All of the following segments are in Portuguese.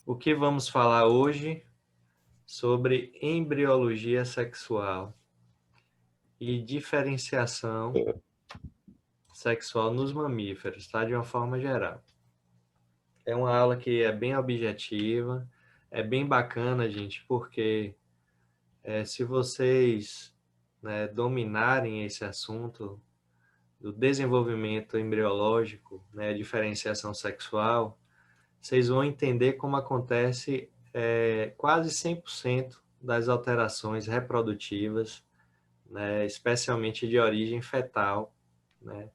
O que vamos falar hoje sobre embriologia sexual e diferenciação sexual nos mamíferos, tá? De uma forma geral. É uma aula que é bem objetiva, é bem bacana, gente, porque se vocês, né, dominarem esse assunto do desenvolvimento embriológico, né, diferenciação sexual, vocês vão entender como acontece quase 100% das alterações reprodutivas, né, especialmente de origem fetal, né,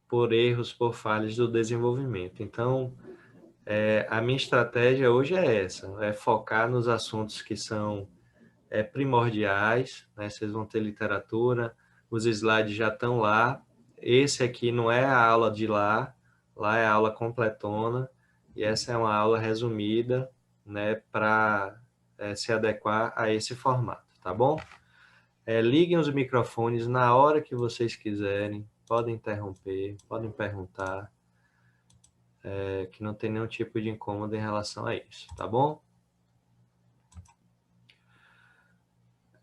por erros, por falhas do desenvolvimento. Então, a minha estratégia hoje é essa, é focar nos assuntos que são primordiais, né, vocês vão ter literatura, os slides já estão lá, esse aqui não é a aula de lá é a aula completona, e essa é uma aula resumida, né, para se adequar a esse formato, tá bom? Liguem os microfones na hora que vocês quiserem, podem interromper, podem perguntar, que não tem nenhum tipo de incômodo em relação a isso, tá bom?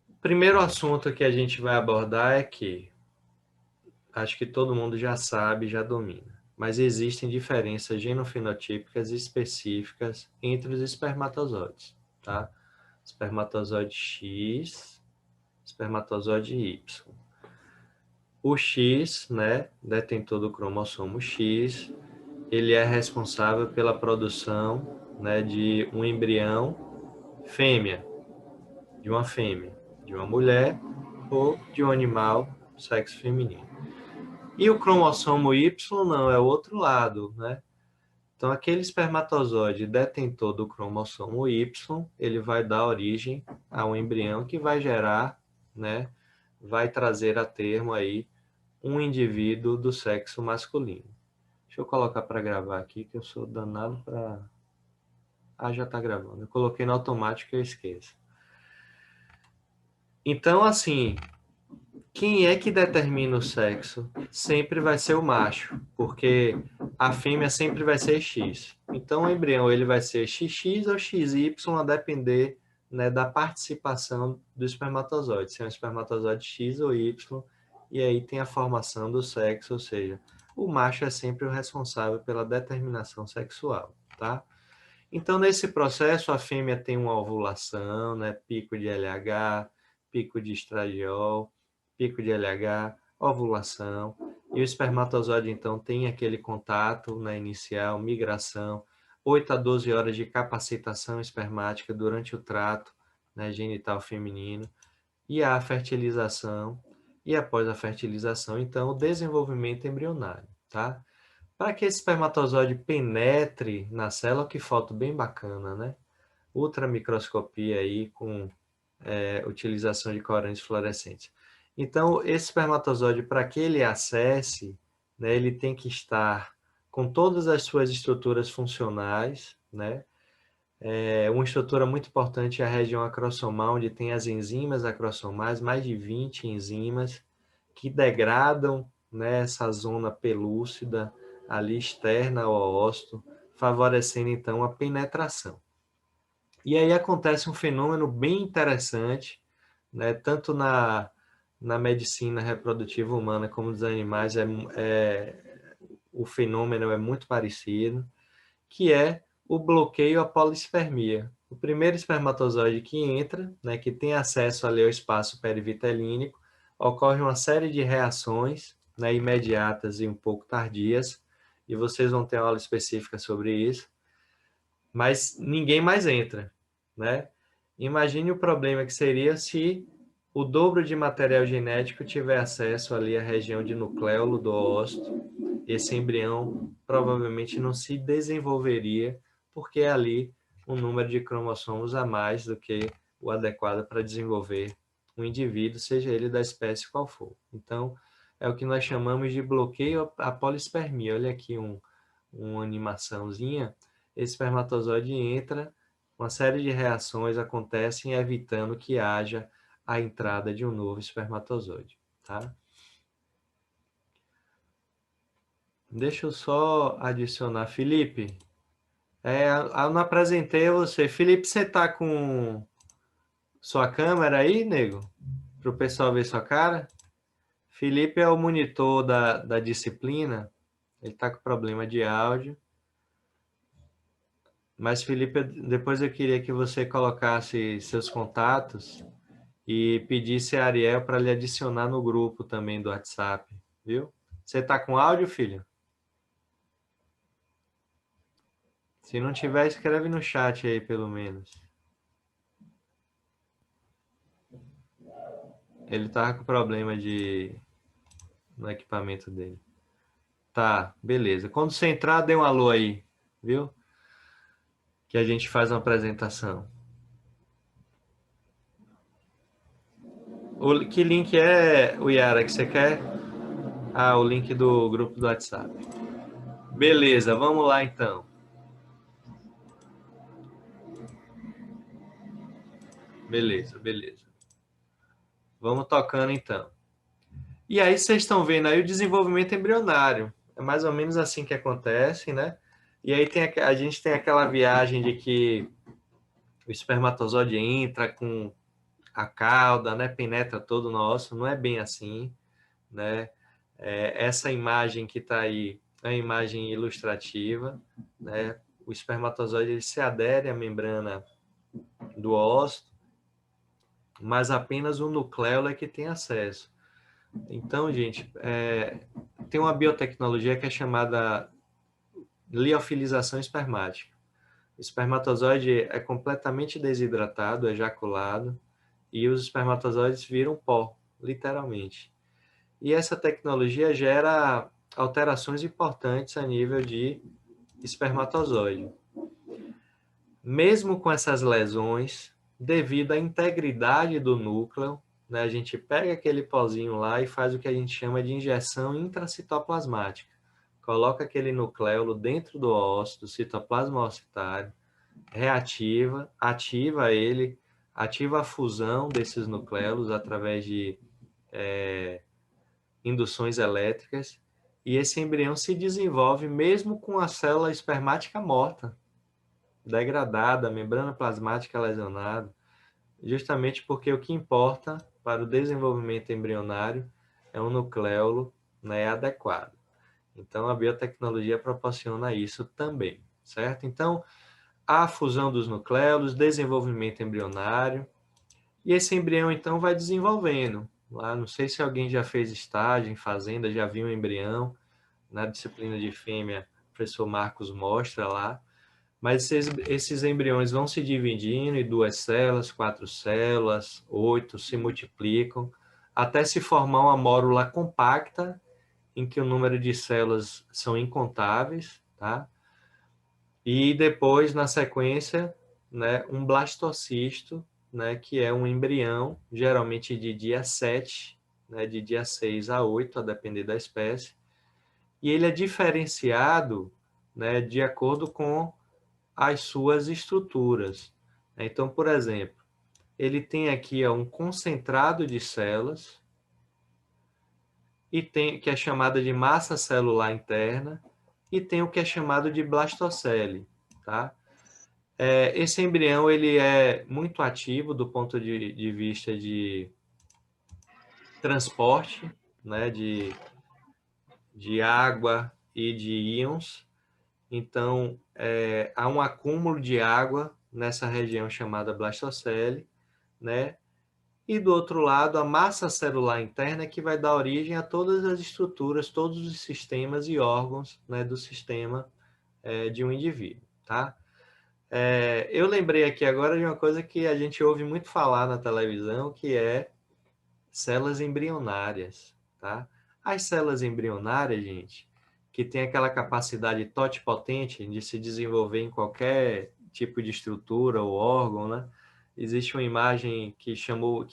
O primeiro assunto que a gente vai abordar é que acho que todo mundo já sabe, já domina. Mas existem diferenças genofenotípicas específicas entre os espermatozoides, tá? Espermatozoide X, espermatozoide Y. O X, né, detentor do cromossomo X, ele é responsável pela produção, né, de um embrião fêmea, de uma mulher ou de um animal sexo feminino. E o cromossomo Y não, é o outro lado, né? Então, aquele espermatozoide detentor do cromossomo Y, ele vai dar origem a um embrião que vai gerar, né? Vai trazer a termo aí um indivíduo do sexo masculino. Deixa eu colocar para gravar aqui, que eu sou danado para... Ah, já está gravando. Eu coloquei no automático e eu esqueço. Então, assim, quem é que determina o sexo? Sempre vai ser o macho, porque a fêmea sempre vai ser X. Então, o embrião ele vai ser XX ou XY, a depender, né, da participação do espermatozoide, se é um espermatozoide X ou Y, e aí tem a formação do sexo, ou seja, o macho é sempre o responsável pela determinação sexual, tá? Então, nesse processo, a fêmea tem uma ovulação, né, pico de LH, pico de estradiol, pico de LH, ovulação, e o espermatozoide, então, tem aquele contato, né, inicial, migração, 8 a 12 horas de capacitação espermática durante o trato, né, genital feminino, e a fertilização, e após a fertilização, então, o desenvolvimento embrionário, tá? Para que esse espermatozoide penetre na célula, que foto bem bacana, né? Ultramicroscopia aí com utilização de corantes fluorescentes. Então, esse espermatozoide, para que ele acesse, né, ele tem que estar com todas as suas estruturas funcionais, né? Uma estrutura muito importante é a região acrossomal, onde tem as enzimas acrossomais, mais de 20 enzimas, que degradam, né, essa zona pelúcida ali externa ao ósseo, favorecendo então a penetração. E aí acontece um fenômeno bem interessante, né, tanto na medicina reprodutiva humana como dos animais, o fenômeno é muito parecido, que é o bloqueio à polispermia. O primeiro espermatozoide que entra, né, que tem acesso ali ao espaço perivitelínico, ocorre uma série de reações, né, imediatas e um pouco tardias, e vocês vão ter uma aula específica sobre isso, mas ninguém mais entra, né? Imagine o problema que seria se o dobro de material genético tiver acesso ali à região de nucleolo do ósseo. Esse embrião provavelmente não se desenvolveria, porque é ali um número de cromossomos a mais do que o adequado para desenvolver um indivíduo, seja ele da espécie qual for. Então, é o que nós chamamos de bloqueio à polispermia. Olha aqui uma animaçãozinha. Esse espermatozoide entra, uma série de reações acontecem, evitando que haja a entrada de um novo espermatozoide, tá? Deixa eu só adicionar, Felipe, Eu não apresentei você. Felipe, você tá com sua câmera aí, nego? Para o pessoal ver sua cara? Felipe é o monitor da disciplina. Ele tá com problema de áudio. Mas, Felipe, depois eu queria que você colocasse seus contatos e pedisse a Ariel para lhe adicionar no grupo também do WhatsApp, viu? Você tá com áudio, filho? Se não tiver, escreve no chat aí, pelo menos. Ele tava com problema no equipamento dele. Tá, beleza. Quando você entrar, dê um alô aí, viu? Que a gente faz uma apresentação. Que link é, o Yara, que você quer? Ah, o link do grupo do WhatsApp. Beleza, vamos lá então. Beleza, beleza. Vamos tocando então. E aí vocês estão vendo aí o desenvolvimento embrionário. É mais ou menos assim que acontece, né? E aí a gente tem aquela viagem de que o espermatozoide entra com a cauda, né? Penetra todo o nosso. Não é bem assim, né? Essa imagem que está aí é a imagem ilustrativa, né? O espermatozoide ele se adere à membrana do óvulo, mas apenas o nucleolo é que tem acesso. Então, gente, tem uma biotecnologia que é chamada liofilização espermática. O espermatozoide é completamente desidratado, ejaculado, e os espermatozoides viram pó, literalmente. E essa tecnologia gera alterações importantes a nível de espermatozoide. Mesmo com essas lesões, devido à integridade do núcleo, né, a gente pega aquele pozinho lá e faz o que a gente chama de injeção intracitoplasmática. Coloca aquele nucleolo dentro do ósseo, do citoplasma ocitário, reativa, ativa ele, ativa a fusão desses nucleolos através de induções elétricas, e esse embrião se desenvolve mesmo com a célula espermática morta, degradada, a membrana plasmática lesionada, justamente porque o que importa para o desenvolvimento embrionário é um nucleolo, né, adequado. Então, a biotecnologia proporciona isso também, certo? Então, a fusão dos nucleolos, desenvolvimento embrionário, e esse embrião, então, vai desenvolvendo. Lá, não sei se alguém já fez estágio em fazenda, já viu um embrião, na disciplina de fêmea, o professor Marcos mostra lá, mas esses embriões vão se dividindo em 2 células, 4 células, 8, se multiplicam, até se formar uma mórula compacta, em que o número de células são incontáveis, tá? E depois, na sequência, né, um blastocisto, né, que é um embrião, geralmente de dia 7, né, de dia 6 a 8, a depender da espécie, e ele é diferenciado, né, de acordo com as suas estruturas. Então, por exemplo, ele tem aqui um concentrado de células, e tem que é chamada de massa celular interna, e tem o que é chamado de blastocele, tá? Esse embrião ele é muito ativo do ponto de vista de transporte, né, de água e de íons. Então, há um acúmulo de água nessa região chamada blastocele, né? E do outro lado, a massa celular interna que vai dar origem a todas as estruturas, todos os sistemas e órgãos, né, do sistema de um indivíduo, tá? Eu lembrei aqui agora de uma coisa que a gente ouve muito falar na televisão, que é células embrionárias, tá? As células embrionárias, gente, que tem aquela capacidade totipotente de se desenvolver em qualquer tipo de estrutura ou órgão, né? Existe uma imagem que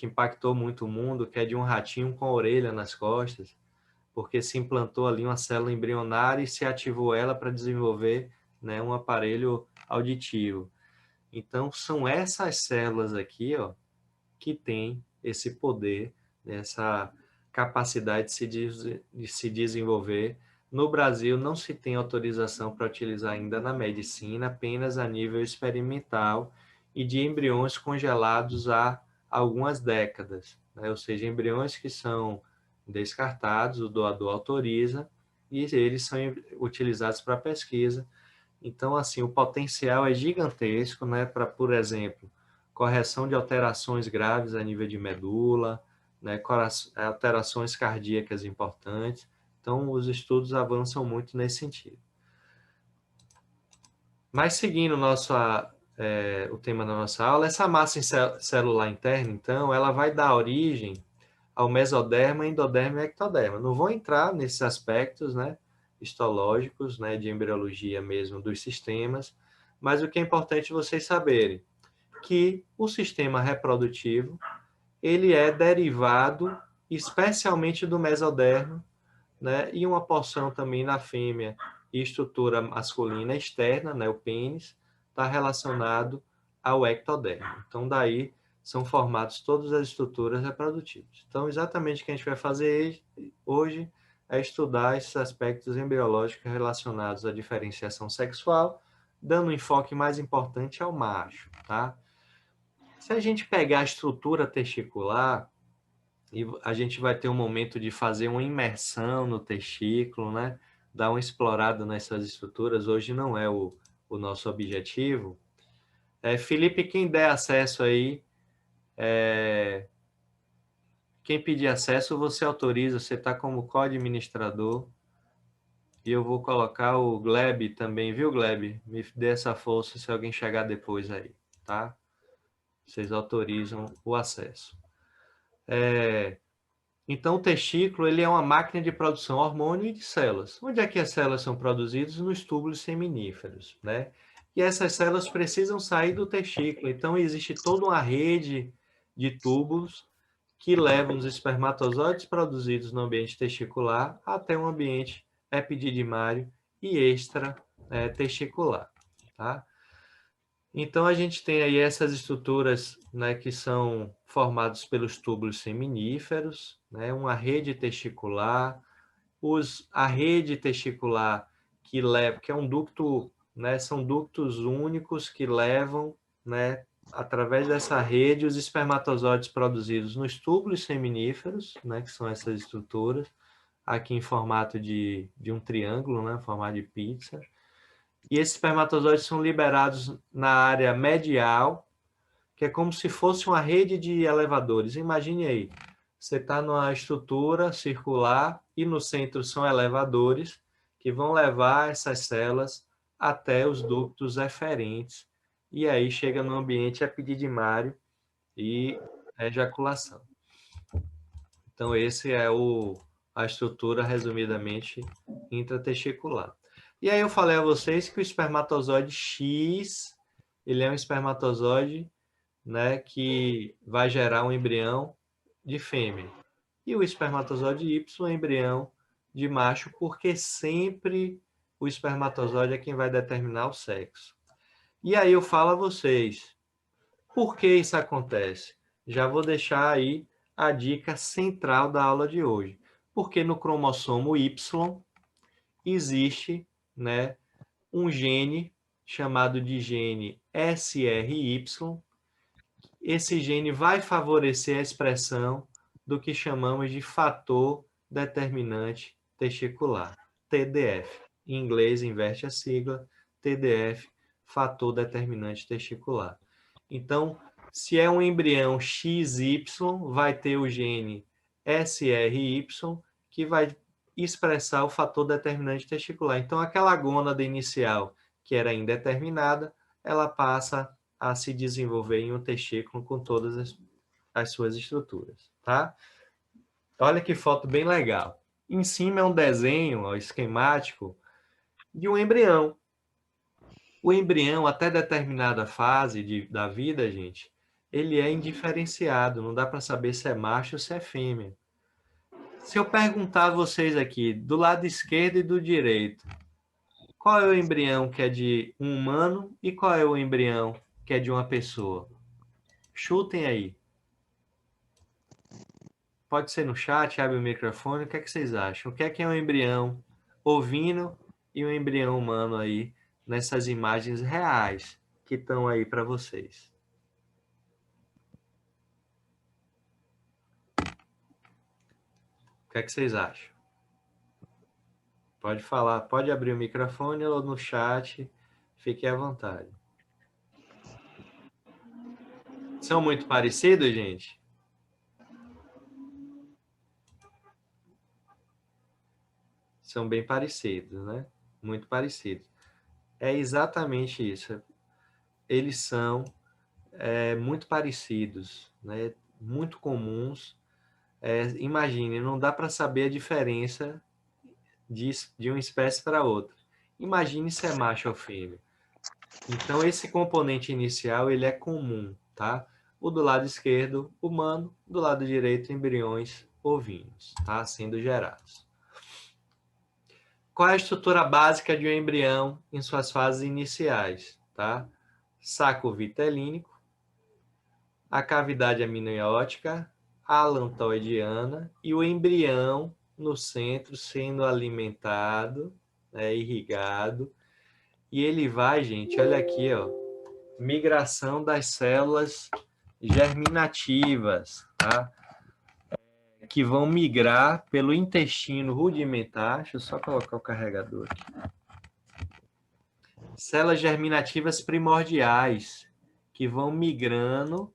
impactou muito o mundo, que é de um ratinho com a orelha nas costas, porque se implantou ali uma célula embrionária e se ativou ela para desenvolver, né, um aparelho auditivo. Então, são essas células aqui, ó, que têm esse poder, essa capacidade de se desenvolver No Brasil, não se tem autorização para utilizar ainda na medicina, apenas a nível experimental e de embriões congelados há algumas décadas, né? Ou seja, embriões que são descartados, o doador autoriza e eles são utilizados para pesquisa. Então, assim, o potencial é gigantesco, né, para, por exemplo, correção de alterações graves a nível de medula, né, alterações cardíacas importantes. Então, os estudos avançam muito nesse sentido. Mas seguindo o tema da nossa aula, essa massa celular interna, então, ela vai dar origem ao mesoderma, endoderma e ectoderma. Não vou entrar nesses aspectos, né, histológicos, né, de embriologia mesmo dos sistemas, mas o que é importante vocês saberem, que o sistema reprodutivo, ele é derivado especialmente do mesoderma, né, e uma porção também na fêmea e estrutura masculina externa, né, o pênis, está relacionado ao ectoderma. Então, daí são formadas todas as estruturas reprodutivas. Então, exatamente o que a gente vai fazer hoje é estudar esses aspectos embriológicos relacionados à diferenciação sexual, dando um enfoque mais importante ao macho, tá? Se a gente pegar a estrutura testicular, e a gente vai ter um momento de fazer uma imersão no testículo, né? Dar uma explorada nessas estruturas. Hoje não é o nosso objetivo. Felipe, quem der acesso aí, quem pedir acesso, você autoriza, você está como co-administrador. E eu vou colocar o Gleb também, viu, Gleb? Me dê essa força se alguém chegar depois aí, tá? Vocês autorizam o acesso. Então, o testículo ele é uma máquina de produção hormônio e de células. Onde é que as células são produzidas? Nos túbulos seminíferos, né? E essas células precisam sair do testículo. Então, existe toda uma rede de túbulos que levam os espermatozoides produzidos no ambiente testicular até um ambiente epididimário e extra testicular, tá? Então, a gente tem aí essas estruturas, né, que são formadas pelos túbulos seminíferos, né, uma rede testicular, a rede testicular que leva, que é um ducto, né, são ductos únicos que levam, né, através dessa rede, os espermatozoides produzidos nos túbulos seminíferos, né, que são essas estruturas, aqui em formato de um triângulo, né, formato de pizza, e esses espermatozoides são liberados na área medial, que é como se fosse uma rede de elevadores. Imagine aí, você está numa estrutura circular e no centro são elevadores que vão levar essas células até os ductos eferentes e aí chega no ambiente epididimário e ejaculação. Então, esse é a estrutura, resumidamente, intratesticular. E aí eu falei a vocês que o espermatozoide X, ele é um espermatozoide, né, que vai gerar um embrião de fêmea. E o espermatozoide Y é um embrião de macho, porque sempre o espermatozoide é quem vai determinar o sexo. E aí eu falo a vocês, por que isso acontece? Já vou deixar aí a dica central da aula de hoje. Porque no cromossomo Y existe, né, um gene chamado de gene SRY. Esse gene vai favorecer a expressão do que chamamos de fator determinante testicular, TDF. Em inglês, inverte a sigla, TDF, fator determinante testicular. Então, se é um embrião XY, vai ter o gene SRY, que vai expressar o fator determinante testicular. Então, aquela gônada inicial, que era indeterminada, ela passa a se desenvolver em um testículo com todas as suas estruturas, tá? Olha que foto bem legal. Em cima é um desenho ó, esquemático de um embrião. O embrião, até determinada fase da vida, gente, ele é indiferenciado, não dá para saber se é macho ou se é fêmea. Se eu perguntar a vocês aqui, do lado esquerdo e do direito, qual é o embrião que é de um humano e qual é o embrião que é de uma pessoa? Chutem aí. Pode ser no chat, abre o microfone. O que é que vocês acham? O que é um embrião ovino e um embrião humano aí nessas imagens reais que estão aí para vocês. O que é que vocês acham? Pode falar, pode abrir o microfone ou no chat, fique à vontade. São muito parecidos, gente? São bem parecidos, né? Muito parecidos. É exatamente isso. Eles são muito parecidos, né? Muito comuns. Imagine, não dá para saber a diferença de uma espécie para outra. Imagine se é macho ou fêmea. Então, esse componente inicial ele é comum, tá? O do lado esquerdo, humano, do lado direito, embriões ovinos, tá? Sendo gerados. Qual é a estrutura básica de um embrião em suas fases iniciais, tá? Saco vitelínico, a cavidade amniótica, a alantoidiana e o embrião no centro sendo alimentado, irrigado. E ele vai, gente, olha aqui, ó, migração das células germinativas, tá? Que vão migrar pelo intestino rudimentar. Deixa eu só colocar o carregador aqui. Células germinativas primordiais, que vão migrando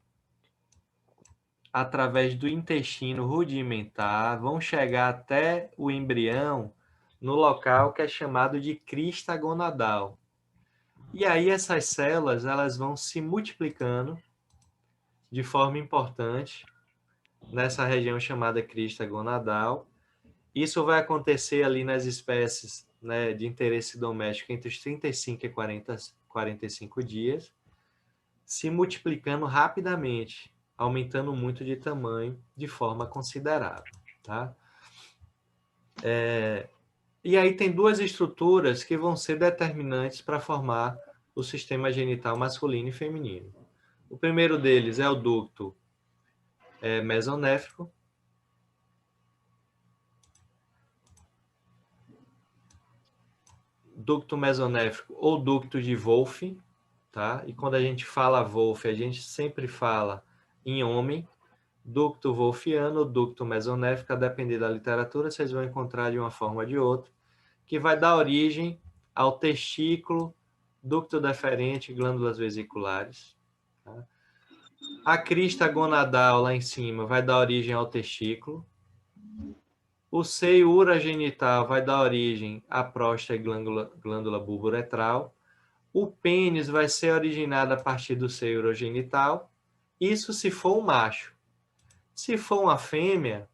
através do intestino rudimentar, vão chegar até o embrião no local que é chamado de crista gonadal. E aí essas células elas vão se multiplicando de forma importante nessa região chamada crista gonadal. Isso vai acontecer ali nas espécies, né, de interesse doméstico entre os 35 e 45 dias, se multiplicando rapidamente, aumentando muito de tamanho de forma considerável, tá? E aí tem duas estruturas que vão ser determinantes para formar o sistema genital masculino e feminino. O primeiro deles é o ducto mesonéfrico. Ducto mesonéfrico ou ducto de Wolff, tá? E quando a gente fala Wolff, a gente sempre fala em homem. Ducto wolffiano, ducto mesonéfrico, a depender da literatura, vocês vão encontrar de uma forma ou de outra, que vai dar origem ao testículo, ducto deferente, glândulas vesiculares. Tá? A crista gonadal lá em cima vai dar origem ao testículo. O seio urogenital vai dar origem à próstata e glândula bulboretral. O pênis vai ser originado a partir do seio urogenital. Isso se for um macho. Se for uma fêmea,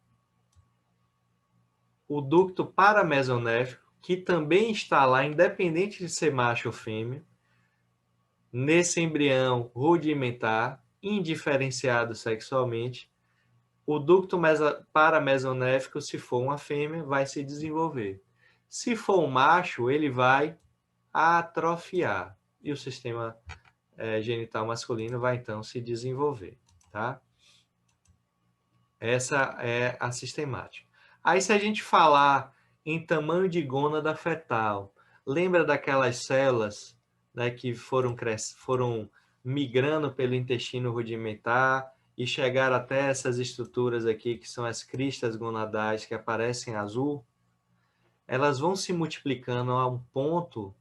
o ducto paramesonéfrico, que também está lá, independente de ser macho ou fêmea, nesse embrião rudimentar, indiferenciado sexualmente, o ducto paramesonéfrico, se for uma fêmea, vai se desenvolver. Se for um macho, ele vai atrofiar e o sistema genital masculino vai então se desenvolver, tá? Essa é a sistemática. Aí se a gente falar em tamanho de gônada fetal, lembra daquelas células, né, que foram migrando pelo intestino rudimentar e chegaram até essas estruturas aqui, que são as cristas gonadais que aparecem azul? Elas vão se multiplicando a um ponto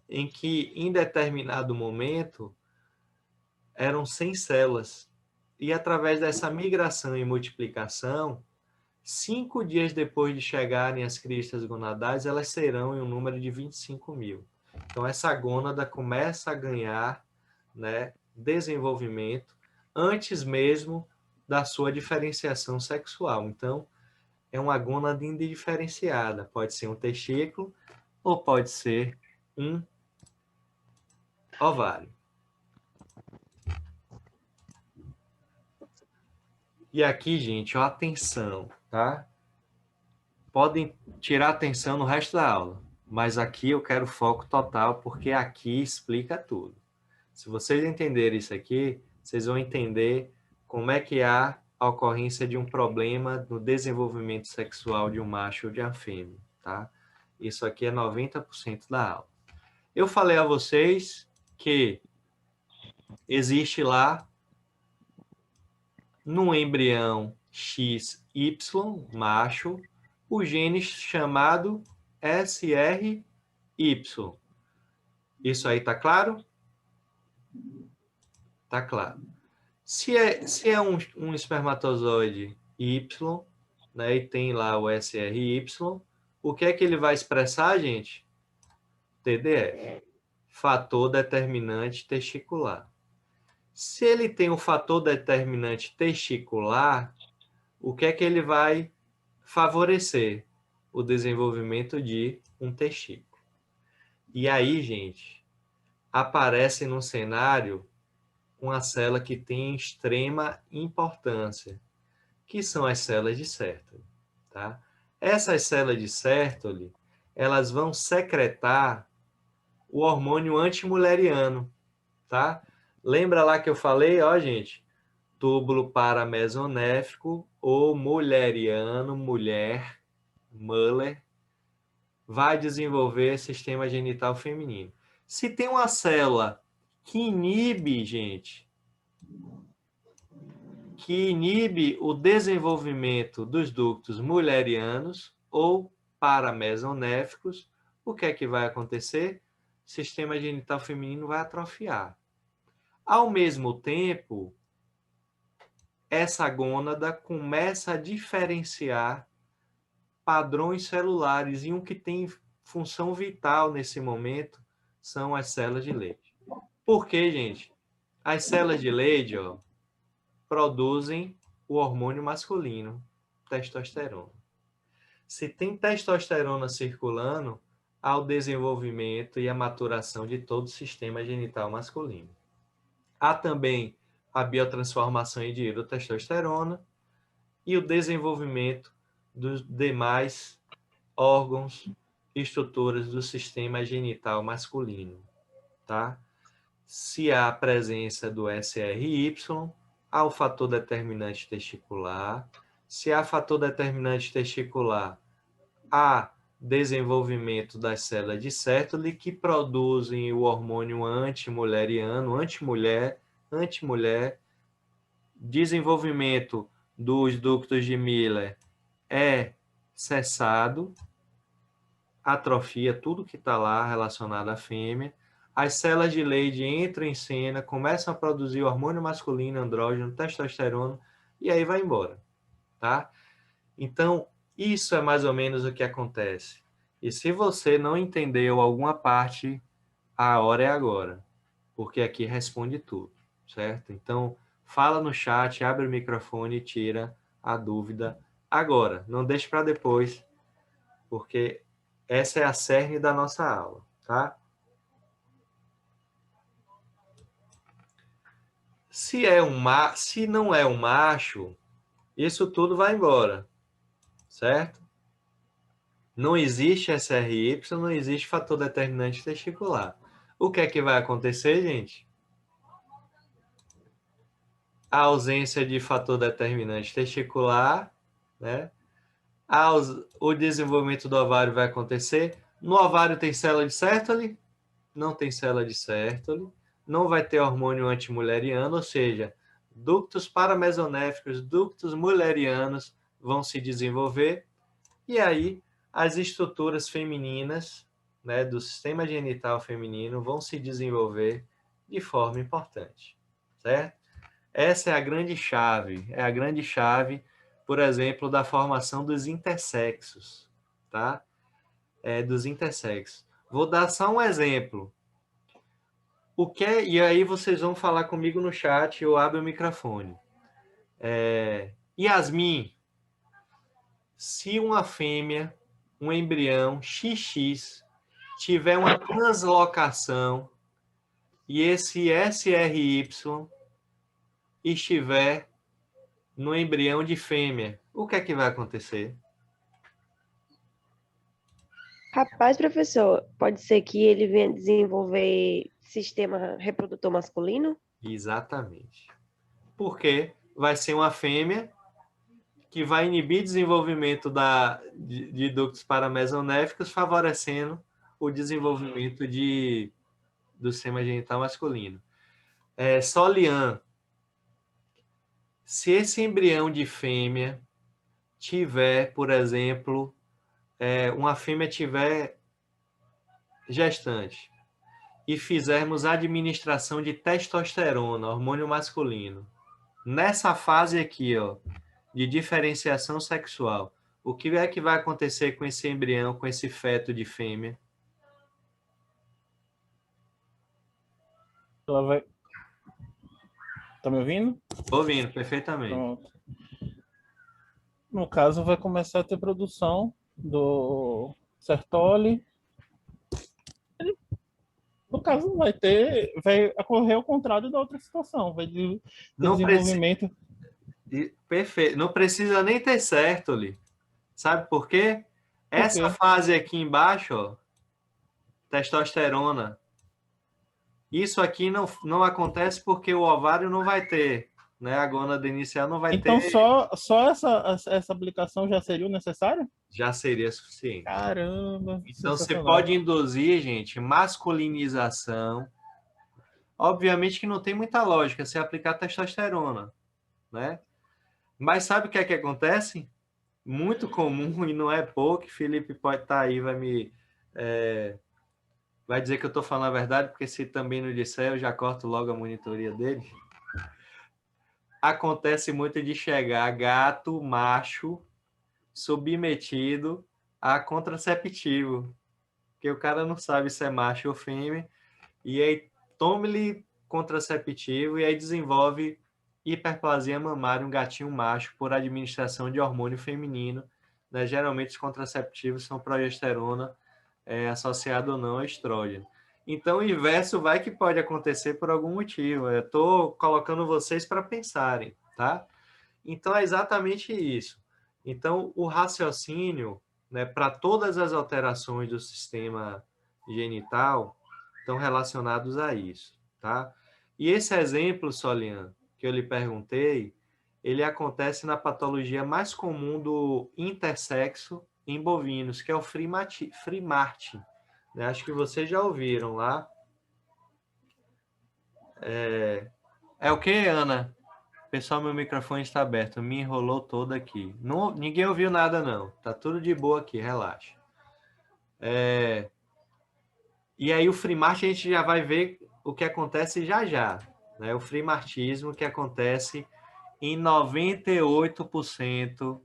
em que, em determinado momento, eram 100 células. E através dessa migração e multiplicação, 5 dias depois de chegarem as cristas gonadais, elas serão em um número de 25 mil. Então, essa gônada começa a ganhar, né, desenvolvimento antes mesmo da sua diferenciação sexual. Então, é uma gônada indiferenciada. Pode ser um testículo ou pode ser um ovário. E aqui, gente, ó, atenção, tá? Podem tirar atenção no resto da aula, mas aqui eu quero foco total, porque aqui explica tudo. Se vocês entenderem isso aqui, vocês vão entender como é que há a ocorrência de um problema no desenvolvimento sexual de um macho ou de uma fêmea, tá? Isso aqui é 90% da aula. Eu falei a vocês que existe lá, no embrião XY, macho, o gene chamado SRY. Isso aí tá claro? Tá claro. Se é um espermatozoide Y, né, e tem lá o SRY, o que é que ele vai expressar, gente? TDF, fator determinante testicular. Se ele tem o fator determinante testicular, o que é que ele vai favorecer? O desenvolvimento de um testículo. E aí, gente, aparece no cenário uma célula que tem extrema importância, que são as células de Sertoli, tá? Essas células de Sertoli, elas vão secretar o hormônio antimuleriano, tá? Lembra lá que eu falei, ó, gente, túbulo paramesonéfico ou mulleriano, mulher, Muller, vai desenvolver sistema genital feminino. Se tem uma célula que inibe, gente, que inibe o desenvolvimento dos ductos mullerianos ou paramesonéficos, o que é que vai acontecer? O sistema genital feminino vai atrofiar. Ao mesmo tempo, essa gônada começa a diferenciar padrões celulares e um que tem função vital nesse momento são as células de Leydig. Por quê, gente? As células de Leydig, ó, produzem o hormônio masculino, testosterona. Se tem testosterona circulando, há o desenvolvimento e a maturação de todo o sistema genital masculino. Há também a biotransformação em dihidrotestosterona e o desenvolvimento dos demais órgãos e estruturas do sistema genital masculino, tá? Se há a presença do SRY, há o fator determinante testicular. Se há fator determinante testicular, há desenvolvimento das células de Sertoli que produzem o hormônio antimuleriano, antimulher, desenvolvimento dos ductos de Miller é cessado, atrofia tudo que está lá relacionado à fêmea. As células de Leydig entram em cena, começam a produzir hormônio masculino, andrógeno, testosterona, e aí vai embora, tá? Então, isso é mais ou menos o que acontece. E se você não entendeu alguma parte, a hora é agora, porque aqui responde tudo, certo? Então, fala no chat, abre o microfone e tira a dúvida agora. Não deixe para depois, porque essa é a cerne da nossa aula, tá? Se não é um macho, isso tudo vai embora, certo? Não existe SRY, não existe fator determinante testicular. O que é que vai acontecer, gente? A ausência de fator determinante testicular, né? O desenvolvimento do ovário vai acontecer. No ovário tem célula de Sertoli? Não tem célula de Sertoli. Não vai ter hormônio antimuleriano, ou seja, ductos paramesonéficos, ductos mullerianos vão se desenvolver. E aí, as estruturas femininas, né, do sistema genital feminino vão se desenvolver de forma importante, certo? Essa é a grande chave, por exemplo, da formação dos intersexos, tá? Dos intersexos. Vou dar só um exemplo. E aí vocês vão falar comigo no chat, eu abro o microfone. Yasmin, se uma fêmea, um embrião XX, tiver uma translocação e esse SRY estiver no embrião de fêmea, o que é que vai acontecer? Rapaz, professor, pode ser que ele venha desenvolver sistema reprodutor masculino? Exatamente. Porque vai ser uma fêmea que vai inibir desenvolvimento de ductos paramesonéficos, favorecendo o desenvolvimento do sistema genital masculino. Solian, se esse embrião de fêmea tiver, por exemplo, uma fêmea tiver gestante e fizermos administração de testosterona, hormônio masculino, nessa fase aqui, ó, de diferenciação sexual, o que é que vai acontecer com esse embrião, com esse feto de fêmea? Ela vai. Tá me ouvindo? Ouvindo perfeitamente. Pronto. No caso, vai começar a ter produção do Sertoli. No caso, vai ocorrer o contrário da outra situação. Vai ter desenvolvimento. Perfeito. Não precisa nem ter certo ali. Sabe por quê? Essa fase aqui embaixo, ó, testosterona. Isso aqui não acontece porque o ovário não vai ter, né? A gônada inicial não vai ter. Então, só essa aplicação já seria o necessário? Já seria suficiente. Caramba! Então, você pode induzir, gente, masculinização. Obviamente que não tem muita lógica se aplicar testosterona, né? Mas sabe o que é que acontece? Muito comum, e não é pouco, Felipe pode estar aí, vai dizer que eu estou falando a verdade, porque se também não disser, eu já corto logo a monitoria dele. Acontece muito de chegar gato, macho, submetido a contraceptivo, porque o cara não sabe se é macho ou fêmea, e aí toma-lhe contraceptivo e aí desenvolve hiperplasia mamária, um gatinho macho, por administração de hormônio feminino, né? Geralmente os contraceptivos são progesterona, associado ou não a estrógeno. Então, o inverso vai que pode acontecer por algum motivo. Eu estou colocando vocês para pensarem, tá? Então, é exatamente isso. Então, o raciocínio, né, para todas as alterações do sistema genital estão relacionados a isso, tá? E esse exemplo, Solian, que eu lhe perguntei, ele acontece na patologia mais comum do intersexo em bovinos, que é o Free Martin. Acho que vocês já ouviram lá. É o que, Ana? Pessoal, meu microfone está aberto. Me enrolou todo aqui. Não, ninguém ouviu nada, não. Tá tudo de boa aqui, relaxa. E aí o Freemart a gente já vai ver o que acontece já já. Né? O freemartismo que acontece em 98%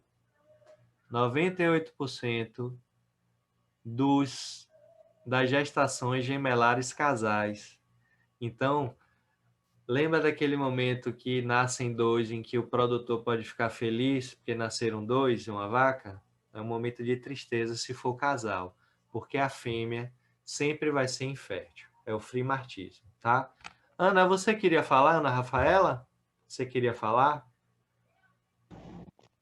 das gestações gemelares casais. Então, lembra daquele momento que nascem dois, em que o produtor pode ficar feliz porque nasceram dois, uma vaca? É um momento de tristeza se for casal, porque a fêmea sempre vai ser infértil. É o freemartismo, tá? Ana, você queria falar? Ana Rafaela? Você queria falar?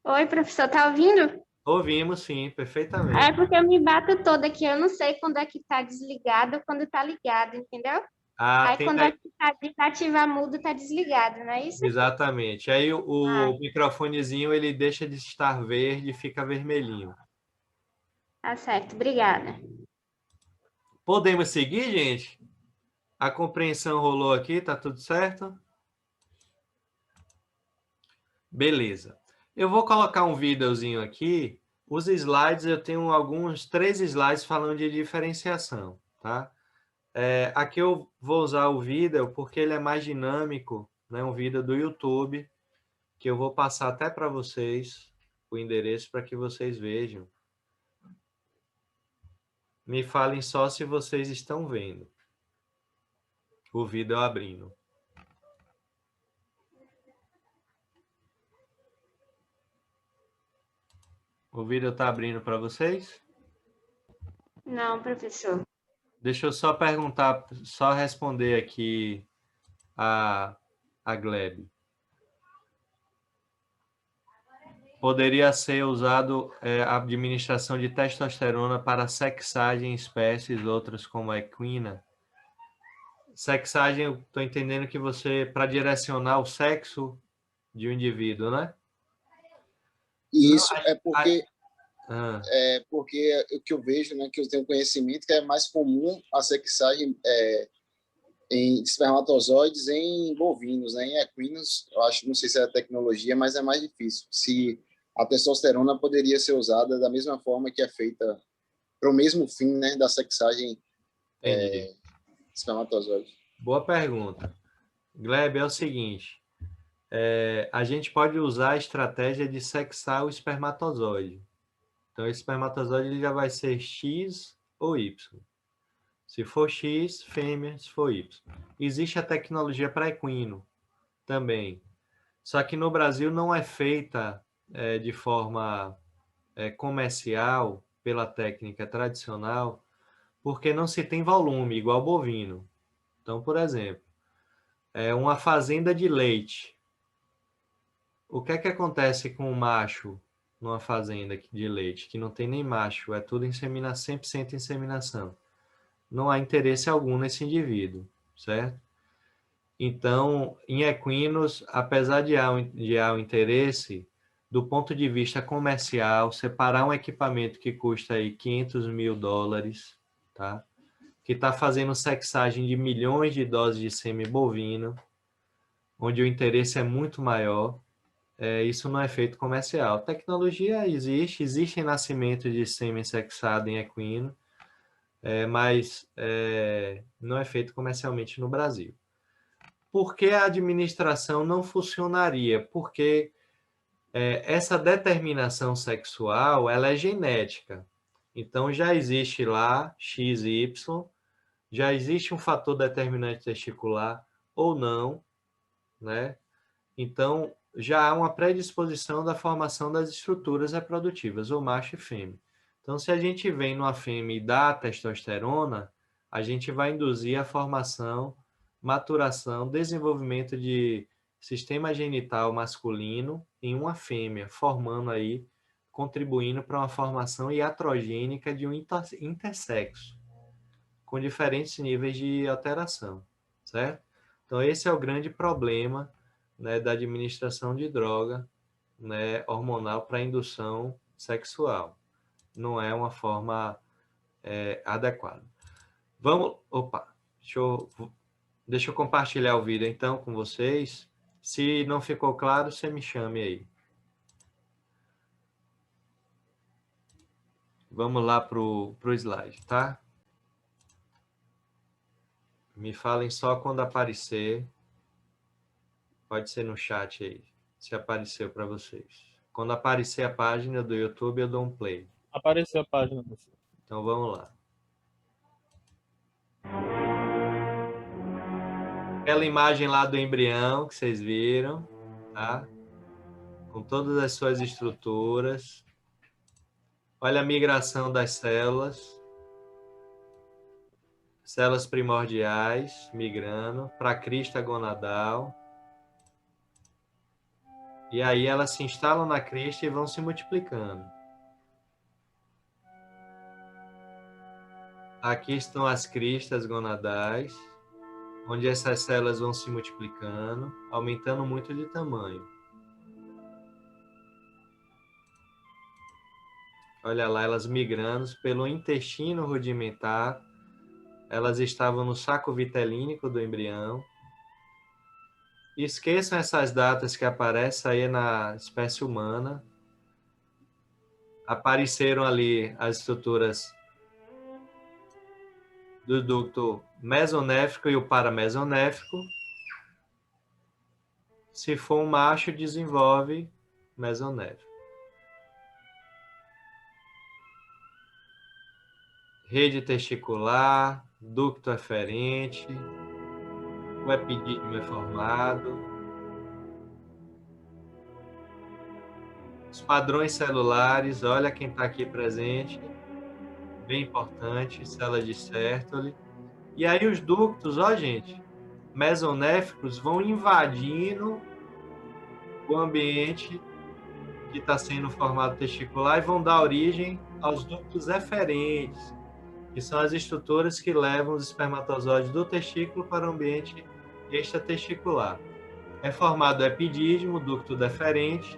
Oi, professor, tá ouvindo? Ouvimos, sim, perfeitamente. É porque eu me bato toda aqui, eu não sei quando é que tá desligado ou quando tá ligado, entendeu? Aí quando é que tá desativar mudo, tá desligado, não é isso? Exatamente. Aí o microfonezinho ele deixa de estar verde e fica vermelhinho. Tá certo, obrigada. Podemos seguir, gente? A compreensão rolou aqui, tá tudo certo? Beleza. Eu vou colocar um videozinho aqui. Os slides, eu tenho alguns 3 slides falando de diferenciação, tá? Aqui eu vou usar o vídeo porque ele é mais dinâmico, né? Um vídeo do YouTube, que eu vou passar até para vocês o endereço para que vocês vejam. Me falem só se vocês estão vendo o vídeo abrindo. O vídeo está abrindo para vocês? Não, professor. Deixa eu só perguntar, só responder aqui a Gleb. Poderia ser usado a administração de testosterona para sexagem em espécies outras como a equina? Sexagem, eu estou entendendo que você, para direcionar o sexo de um indivíduo, né? E isso é Ah, porque o que eu vejo, né, que eu tenho conhecimento, que é mais comum a sexagem em espermatozoides em bovinos, né? Em equinos, eu acho, não sei se é a tecnologia, mas é mais difícil. Se a testosterona poderia ser usada da mesma forma que é feita para o mesmo fim, né, da sexagem entendi. de espermatozoides. Boa pergunta. Gleb, é o seguinte, a gente pode usar a estratégia de sexar o espermatozoide. Então, esse espermatozoide ele já vai ser X ou Y. Se for X, fêmea, se for Y. Existe a tecnologia para equino também. Só que no Brasil não é feita de forma comercial, pela técnica tradicional, porque não se tem volume, igual bovino. Então, por exemplo, uma fazenda de leite. O que é que acontece com o macho numa fazenda de leite, que não tem nem macho, é tudo 100% inseminação? Não há interesse algum nesse indivíduo, certo? Então, em equinos, apesar de há um interesse, do ponto de vista comercial, separar um equipamento que custa aí $500.000, tá? Que está fazendo sexagem de milhões de doses de sêmen bovino, onde o interesse é muito maior, isso não é feito comercial. Tecnologia existe nascimento de sêmen sexado em equino, mas não é feito comercialmente no Brasil. Por que a administração não funcionaria? Porque essa determinação sexual ela é genética. Então, já existe lá XY, já existe um fator determinante testicular ou não, né? Então, já há uma predisposição da formação das estruturas reprodutivas, ou macho e fêmea. Então, se a gente vem numa fêmea e dá testosterona, a gente vai induzir a formação, maturação, desenvolvimento de sistema genital masculino em uma fêmea, formando aí, contribuindo para uma formação iatrogênica de um intersexo, com diferentes níveis de alteração, certo? Então, esse é o grande problema, né, da administração de droga, né, hormonal para indução sexual. Não é uma forma adequada. Deixa eu compartilhar o vídeo então com vocês. Se não ficou claro, você me chame aí. Vamos lá pro slide, tá? Me falem só quando aparecer. Pode ser no chat aí, se apareceu para vocês. Quando aparecer a página do YouTube, eu dou um play. Apareceu a página. Então vamos lá. Aquela imagem lá do embrião que vocês viram, tá? Com todas as suas estruturas. Olha a migração das células. Células primordiais migrando para a crista gonadal. E aí elas se instalam na crista e vão se multiplicando. Aqui estão as cristas gonadais, onde essas células vão se multiplicando, aumentando muito de tamanho. Olha lá, elas migrando pelo intestino rudimentar. Elas estavam no saco vitelínico do embrião. Esqueçam essas datas que aparecem aí na espécie humana. Apareceram ali as estruturas do ducto mesonéfico e o paramesonéfico. Se for um macho, desenvolve mesonéfico. Rede testicular, ducto eferente, o epidídimo é formado. Os padrões celulares, olha quem está aqui presente, bem importante, células de Sertoli. E aí os ductos, ó gente, mesonéficos vão invadindo o ambiente que está sendo formado testicular e vão dar origem aos ductos eferentes, que são as estruturas que levam os espermatozoides do testículo para o ambiente extratesticular. É formado o epidídimo, ducto deferente,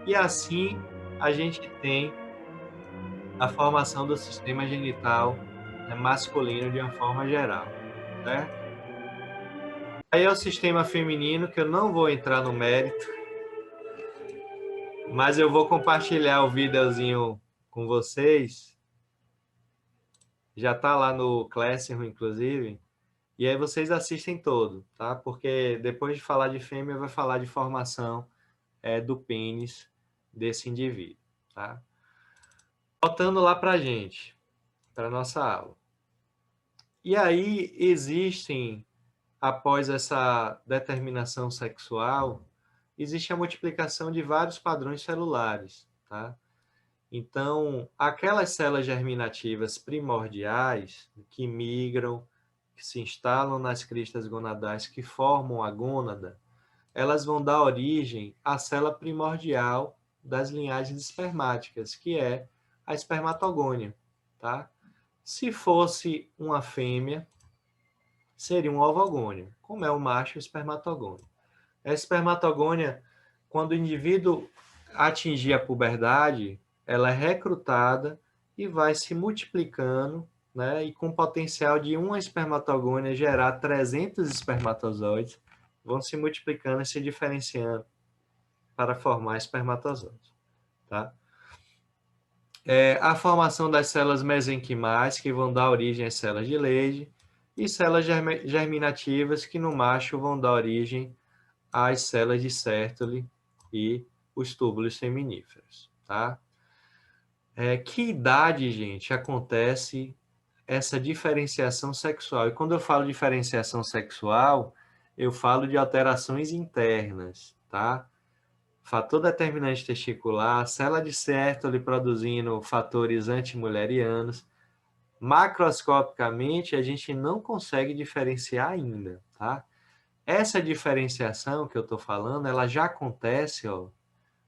E assim a gente tem a formação do sistema genital, né, masculino de uma forma geral, certo? Aí é o sistema feminino, que eu não vou entrar no mérito, mas eu vou compartilhar o videozinho com vocês. Já está lá no Classroom, inclusive. E aí vocês assistem todo, tá? Porque depois de falar de fêmea, vai falar de formação do pênis desse indivíduo, tá? Voltando lá para a gente, para nossa aula. E aí existem, após essa determinação sexual, existe a multiplicação de vários padrões celulares, tá? Então, aquelas células germinativas primordiais que migram, que se instalam nas cristas gonadais, que formam a gônada, elas vão dar origem à célula primordial das linhagens espermáticas, que é a espermatogônia, tá? Se fosse uma fêmea, seria um ovogônio, como é o macho espermatogônio. A espermatogônia, quando o indivíduo atingir a puberdade, ela é recrutada e vai se multiplicando, né? E com potencial de uma espermatogônia gerar 300 espermatozoides, vão se multiplicando e se diferenciando para formar espermatozoides, tá? A formação das células mesenquimais, que vão dar origem às células de Leydig, e células germinativas, que no macho vão dar origem às células de Sertoli e os túbulos seminíferos, tá? Que idade, gente, acontece essa diferenciação sexual? E quando eu falo diferenciação sexual, eu falo de alterações internas, tá? Fator determinante testicular, célula de Sertoli produzindo fatores antimulerianos. Macroscopicamente, a gente não consegue diferenciar ainda, tá? Essa diferenciação que eu estou falando, ela já acontece, ó,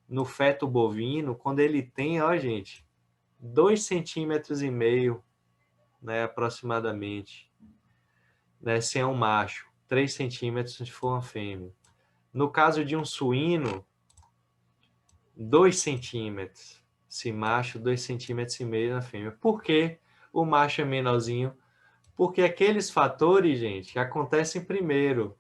no feto bovino, quando ele tem, ó, gente, 2,5 centímetros, né, aproximadamente, né, se é um macho, 3 centímetros se for uma fêmea. No caso de um suíno, 2 centímetros, se macho, 2,5 centímetros na fêmea. Por que o macho é menorzinho? Porque aqueles fatores, gente, acontecem primeiro,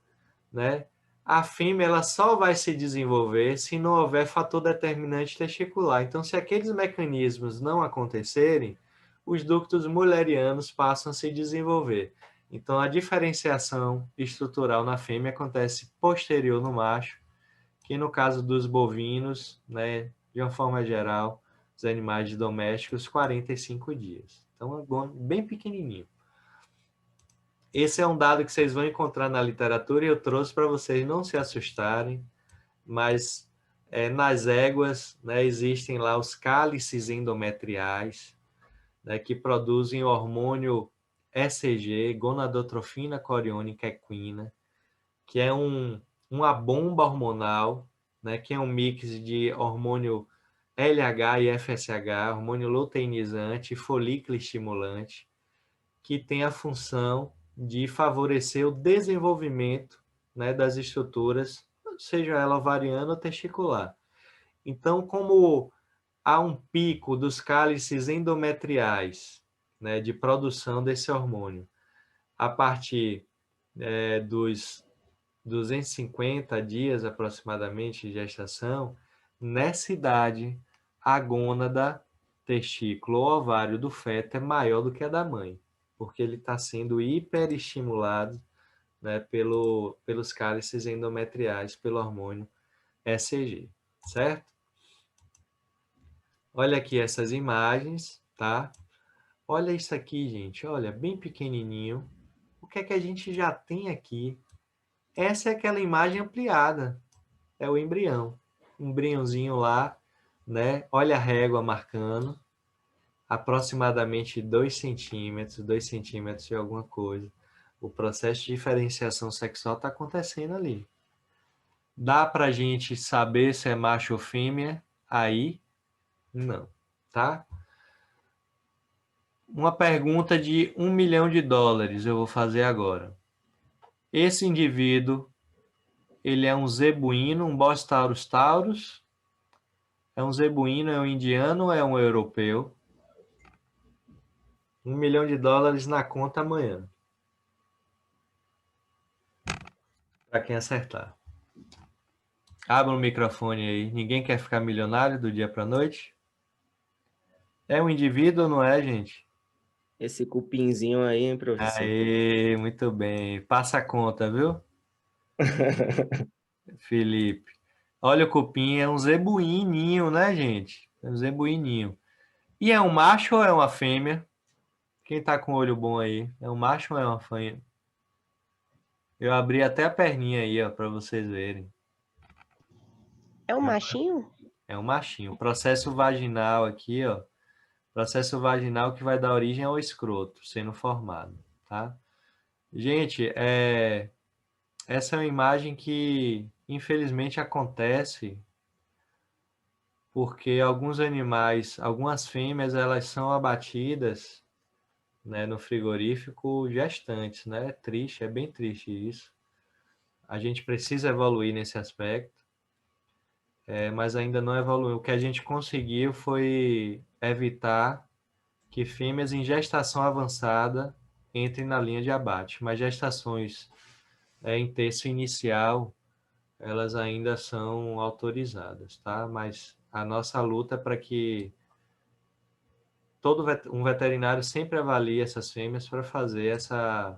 né? A fêmea ela só vai se desenvolver se não houver fator determinante testicular. Então, se aqueles mecanismos não acontecerem, os ductos mullerianos passam a se desenvolver. Então, a diferenciação estrutural na fêmea acontece posterior no macho, que no caso dos bovinos, né, de uma forma geral, os animais domésticos, 45 dias. Então, é bem pequenininho. Esse é um dado que vocês vão encontrar na literatura e eu trouxe para vocês não se assustarem, mas nas éguas, né, existem lá os cálices endometriais, né, que produzem o hormônio ECG, gonadotrofina coriônica equina, que é uma bomba hormonal, né, que é um mix de hormônio LH e FSH, hormônio luteinizante e folículo estimulante, que tem a função de favorecer o desenvolvimento, né, das estruturas, seja ela ovariana ou testicular. Então, como há um pico dos cálices endometriais, né, de produção desse hormônio, a partir dos 250 dias aproximadamente de gestação, nessa idade, a gônada, testículo ou ovário do feto é maior do que a da mãe, porque ele está sendo hiperestimulado, né, pelos cálices endometriais, pelo hormônio ECG, certo? Olha aqui essas imagens, tá? Olha isso aqui, gente, olha, bem pequenininho. O que é que a gente já tem aqui? Essa é aquela imagem ampliada, é o embrião. Um embriãozinho lá, né? Olha a régua marcando, aproximadamente 2 centímetros, 2 centímetros de alguma coisa. O processo de diferenciação sexual está acontecendo ali. Dá para a gente saber se é macho ou fêmea? Aí, não, tá? Uma pergunta de $1 milhão eu vou fazer agora. Esse indivíduo, ele é um zebuíno, um Bos taurus taurus, É um zebuíno, é um indiano ou é um europeu? $1 milhão na conta amanhã. Para quem acertar. Abra o microfone aí. Ninguém quer ficar milionário do dia para noite? É um indivíduo ou não é, gente? Esse cupinzinho aí, hein, professor? Aê, muito bem. Passa a conta, viu, Felipe? Olha o cupim, é um zebuininho, né, gente? É um zebuininho. E é um macho ou é uma fêmea? Quem tá com o olho bom aí? É um macho ou é uma fêmea? Eu abri até a perninha aí, ó, para vocês verem. É um machinho? É um machinho. O processo vaginal aqui, ó. Processo vaginal que vai dar origem ao escroto sendo formado, tá? Gente, essa é uma imagem que infelizmente acontece porque alguns animais, algumas fêmeas, elas são abatidas, né, no frigorífico gestantes, né? É triste, é bem triste isso. A gente precisa evoluir nesse aspecto, mas ainda não evoluiu. O que a gente conseguiu foi evitar que fêmeas em gestação avançada entrem na linha de abate, mas gestações em terço inicial, elas ainda são autorizadas, tá? Mas a nossa luta é para que um veterinário sempre avalie essas fêmeas para fazer essa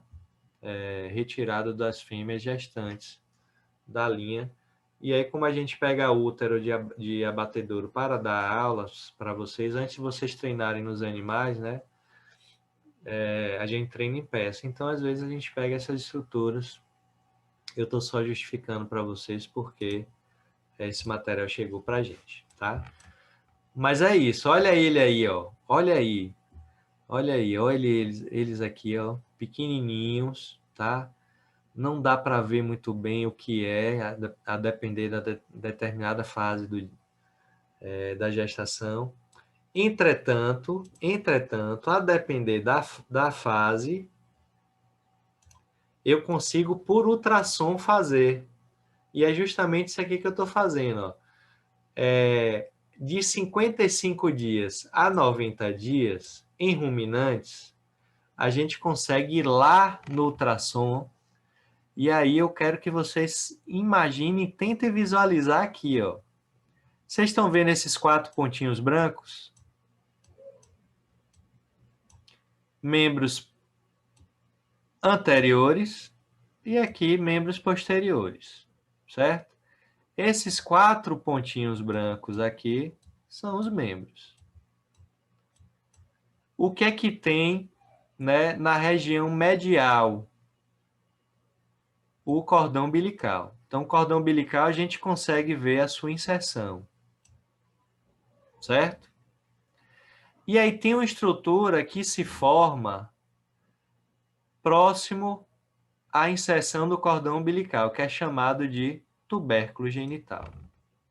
retirada das fêmeas gestantes da linha. E aí, como a gente pega útero de abatedouro para dar aulas para vocês, antes de vocês treinarem nos animais, né? A gente treina em peça. Então, às vezes, a gente pega essas estruturas. Eu estou só justificando para vocês porque esse material chegou para a gente, tá? Mas é isso. Olha ele aí, ó. Olha aí. Olha aí. Olha eles aqui, ó. Pequenininhos, tá? Não dá para ver muito bem o que é, a depender da determinada fase da gestação. Entretanto, a depender da fase, eu consigo, por ultrassom, fazer. E é justamente isso aqui que eu estou fazendo. Ó. De 55 dias a 90 dias, em ruminantes, a gente consegue ir lá no ultrassom. E aí eu quero que vocês imaginem, tentem visualizar aqui. Ó. Vocês estão vendo esses 4 pontinhos brancos? Membros anteriores e aqui membros posteriores, certo? Esses 4 pontinhos brancos aqui são os membros. O que é que tem, né, na região medial? O cordão umbilical. Então, o cordão umbilical a gente consegue ver a sua inserção, certo? E aí tem uma estrutura que se forma próximo à inserção do cordão umbilical, que é chamado de tubérculo genital,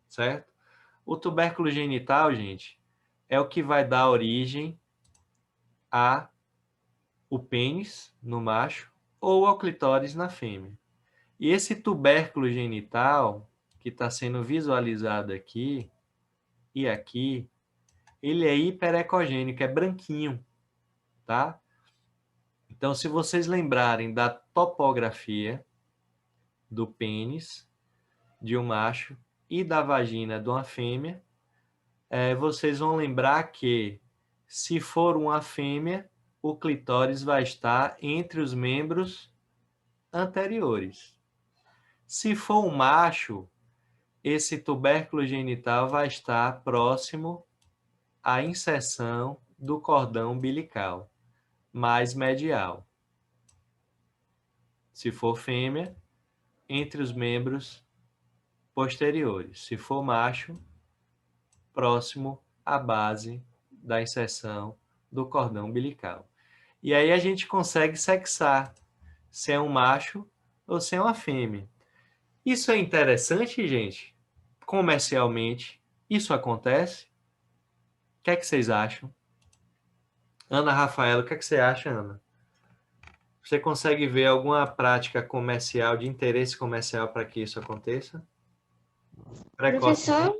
certo? O tubérculo genital, gente, é o que vai dar origem ao pênis no macho ou ao clitóris na fêmea. E esse tubérculo genital, que está sendo visualizado aqui e aqui, ele é hiperecogênico, é branquinho, tá? Então, se vocês lembrarem da topografia do pênis de um macho e da vagina de uma fêmea, vocês vão lembrar que, se for uma fêmea, o clitóris vai estar entre os membros anteriores. Se for um macho, esse tubérculo genital vai estar próximo à inserção do cordão umbilical, mais medial. Se for fêmea, entre os membros posteriores. Se for macho, próximo à base da inserção do cordão umbilical. E aí a gente consegue sexar se é um macho ou se é uma fêmea. Isso é interessante, gente? Comercialmente, isso acontece? O que é que vocês acham? Ana Rafaela, o que é que você acha, Ana? Você consegue ver alguma prática comercial, de interesse comercial para que isso aconteça? Professor,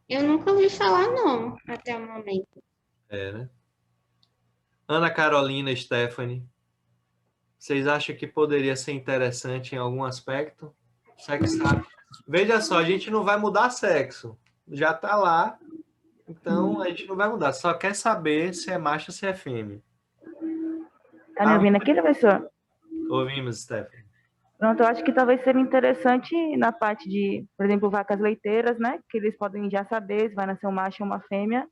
Eu nunca ouvi falar, não, até o momento. É, né? Ana Carolina, Stephanie, vocês acham que poderia ser interessante em algum aspecto? Sexar. Veja só, a gente não vai mudar sexo. Já está lá, então a gente não vai mudar. Só quer saber se é macho ou se é fêmea. Tá me ouvindo aqui, professor? Ouvimos, Stephanie. Pronto, eu acho que talvez seria interessante na parte de, por exemplo, vacas leiteiras, né? Que eles podem já saber se vai nascer um macho ou uma fêmea,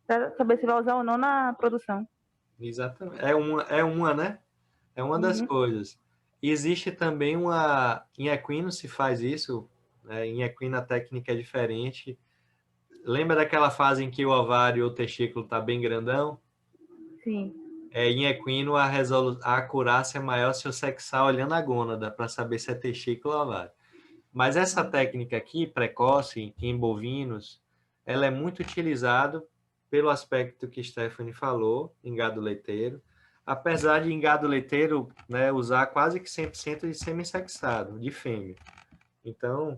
para saber se vai usar ou não na produção. Exatamente. É uma, né? É uma das coisas. Existe também uma... Em equino se faz isso, né? Em equino a técnica é diferente. Lembra daquela fase em que o ovário ou o testículo está bem grandão? Sim. Em equino, a acurácia é maior se eu sexar olhando a gônada, para saber se é testículo ou ovário. Mas essa técnica aqui, precoce, em bovinos, ela é muito utilizada pelo aspecto que Stephanie falou, em gado leiteiro, apesar de em gado leiteiro, né, usar quase que 100% de semissexado, de fêmea. Então,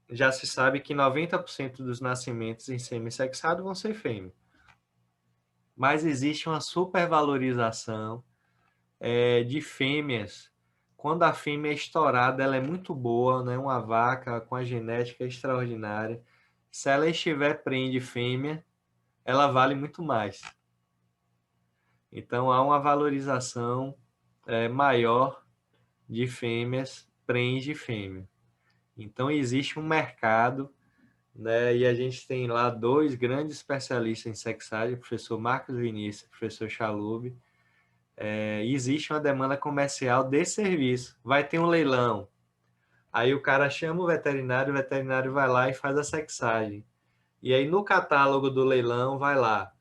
já se sabe que 90% dos nascimentos em semissexado vão ser fêmea. Mas existe uma supervalorização de fêmeas. Quando a fêmea é estourada, ela é muito boa, né? Uma vaca com a genética extraordinária. Se ela estiver prende fêmea, ela vale muito mais. Então, há uma valorização maior de fêmeas prende fêmea. Então, existe um mercado, né? E a gente tem lá dois grandes especialistas em sexagem, o professor Marcos Vinícius e o professor Chalub. Existe uma demanda comercial desse serviço. Vai ter um leilão. Aí o cara chama o veterinário vai lá e faz a sexagem. E aí no catálogo do leilão vai lá: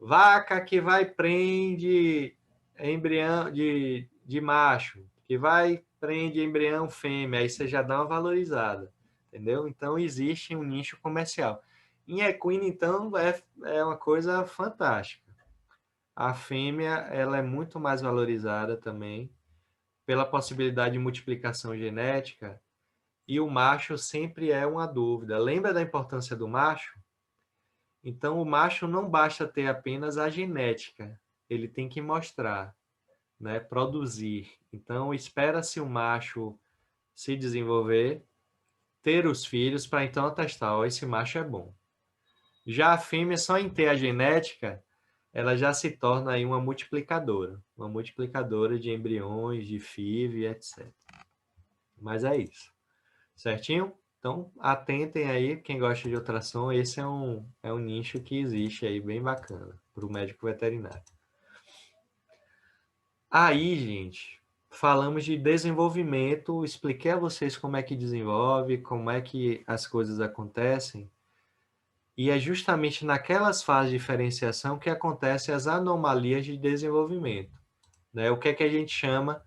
vaca que vai prende embrião de macho, que vai prende embrião fêmea. Aí você já dá uma valorizada, entendeu? Então existe um nicho comercial. Em equino, então, é uma coisa fantástica. A fêmea, ela é muito mais valorizada também pela possibilidade de multiplicação genética, e o macho sempre é uma dúvida. Lembra da importância do macho? Então, o macho não basta ter apenas a genética, ele tem que mostrar, né? Produzir. Então, espera-se o macho se desenvolver, ter os filhos, para então atestar, ó, esse macho é bom. Já a fêmea, só em ter a genética, ela já se torna aí uma multiplicadora de embriões, de FIV, etc. Mas é isso. Certinho? Então, atentem aí, quem gosta de ultrassom, esse é um nicho que existe aí, bem bacana, para o médico veterinário. Aí, gente, falamos de desenvolvimento, expliquei a vocês como é que desenvolve, como é que as coisas acontecem, e é justamente naquelas fases de diferenciação que acontecem as anomalias de desenvolvimento, né? O que é que a gente chama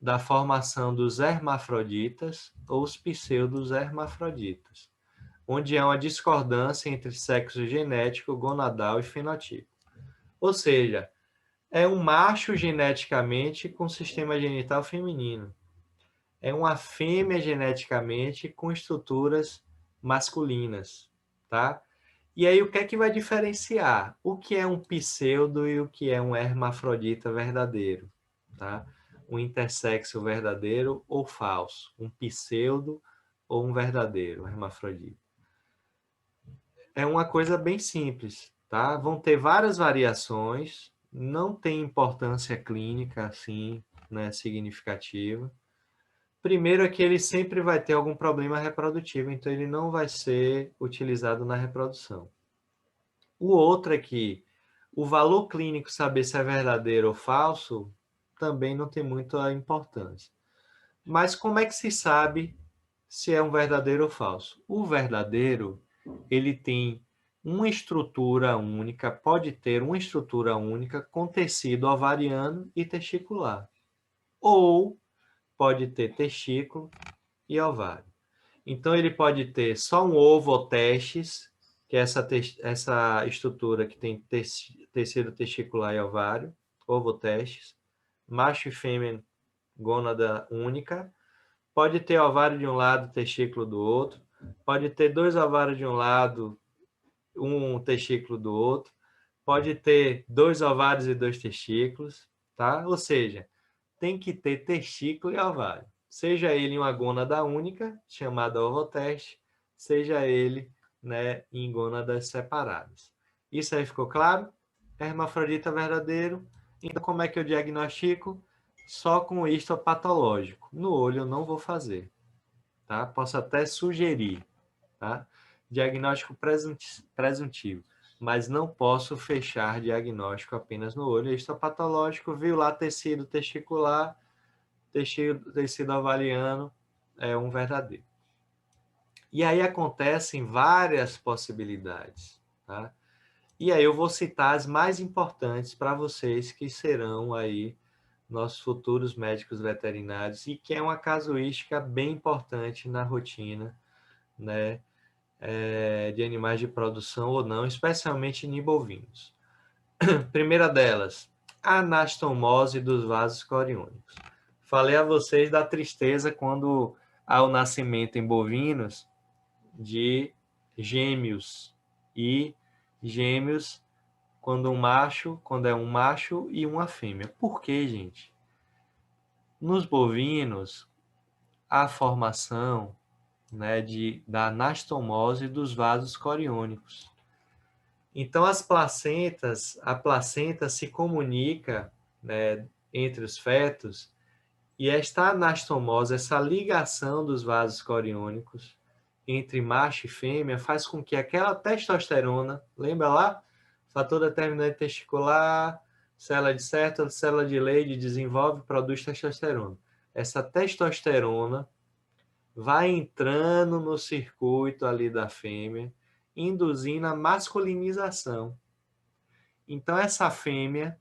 da formação dos hermafroditas ou os pseudos hermafroditas, onde há uma discordância entre sexo genético, gonadal e fenotipo. Ou seja, é um macho geneticamente com sistema genital feminino. É uma fêmea geneticamente com estruturas masculinas, tá? E aí, o que é que vai diferenciar? O que é um pseudo e o que é um hermafrodita verdadeiro, tá? Um intersexo verdadeiro ou falso, um pseudo ou um verdadeiro hermafrodita. É uma coisa bem simples, tá? Vão ter várias variações, não tem importância clínica assim, né, significativa. Primeiro é que ele sempre vai ter algum problema reprodutivo, então ele não vai ser utilizado na reprodução. O outro é que o valor clínico, saber se é verdadeiro ou falso, também não tem muita importância. Mas como é que se sabe se é um verdadeiro ou falso? O verdadeiro, ele tem uma estrutura única, pode ter uma estrutura única com tecido ovariano e testicular. Ou pode ter testículo e ovário. Então, ele pode ter só um ovo ou testes, que é essa estrutura que tem tecido testicular e ovário, ovo testes, macho e fêmea, gônada única. Pode ter ovário de um lado, testículo do outro. pode ter 2 ovários de um lado, um testículo do outro, pode ter 2 ovários e 2 testículos, tá? Ou seja, tem que ter testículo e ovário. Seja ele em uma gônada única, chamada ovoteste, seja ele, né, em gônadas separadas. Isso aí ficou claro? Hermafrodita verdadeiro. Então, como é que eu diagnostico? Só com histopatológico. No olho eu não vou fazer, tá? Posso até sugerir, tá? Diagnóstico presuntivo, mas não posso fechar diagnóstico apenas no olho. Histopatológico, viu lá tecido testicular, tecido ovariano, é um verdadeiro. E aí acontecem várias possibilidades, tá? E aí eu vou citar as mais importantes para vocês que serão aí nossos futuros médicos veterinários e que é uma casuística bem importante na rotina, né, de animais de produção ou não, especialmente em bovinos. Primeira delas, anastomose dos vasos coriônicos. Falei a vocês da tristeza quando há o nascimento em bovinos de gêmeos e gêmeos quando é um macho e uma fêmea. Por quê, gente? Nos bovinos, a formação, né, da anastomose dos vasos coriônicos. Então, a placenta se comunica, né, entre os fetos e esta anastomose, essa ligação dos vasos coriônicos entre macho e fêmea faz com que aquela testosterona, lembra lá? Fator determinante testicular, célula de Sertoli, célula de Leydig desenvolve e produz testosterona. Essa testosterona vai entrando no circuito ali da fêmea, induzindo a masculinização. Então, essa fêmea,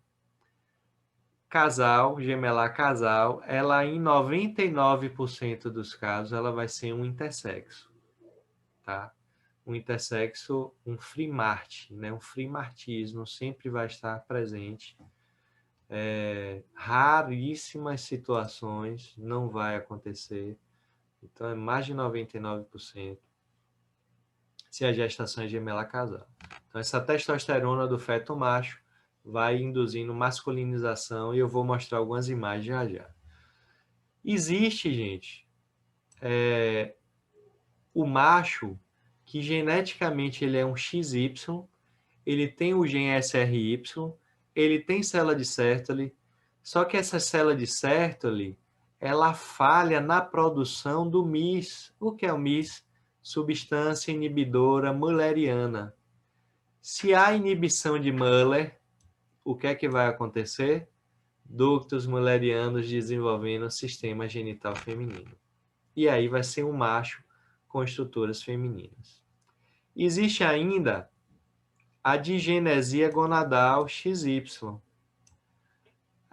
casal, gemelar casal, ela em 99% dos casos, ela vai ser um intersexo, tá? Um intersexo, um frimarte, né? Um frimartismo sempre vai estar presente. Raríssimas situações, não vai acontecer. Então, é mais de 99% se a gestação é gemelar casal. Então, essa testosterona do feto macho vai induzindo masculinização e eu vou mostrar algumas imagens já já. Existe, gente, o macho, que geneticamente ele é um XY, ele tem o gene SRY, ele tem célula de Sertoli, só que essa célula de Sertoli, ela falha na produção do MIS. O que é o MIS? Substância inibidora mulleriana. Se há inibição de Muller, o que é que vai acontecer? Ductos mullerianos desenvolvendo sistema genital feminino. E aí vai ser um macho com estruturas femininas. Existe ainda a digenesia gonadal XY.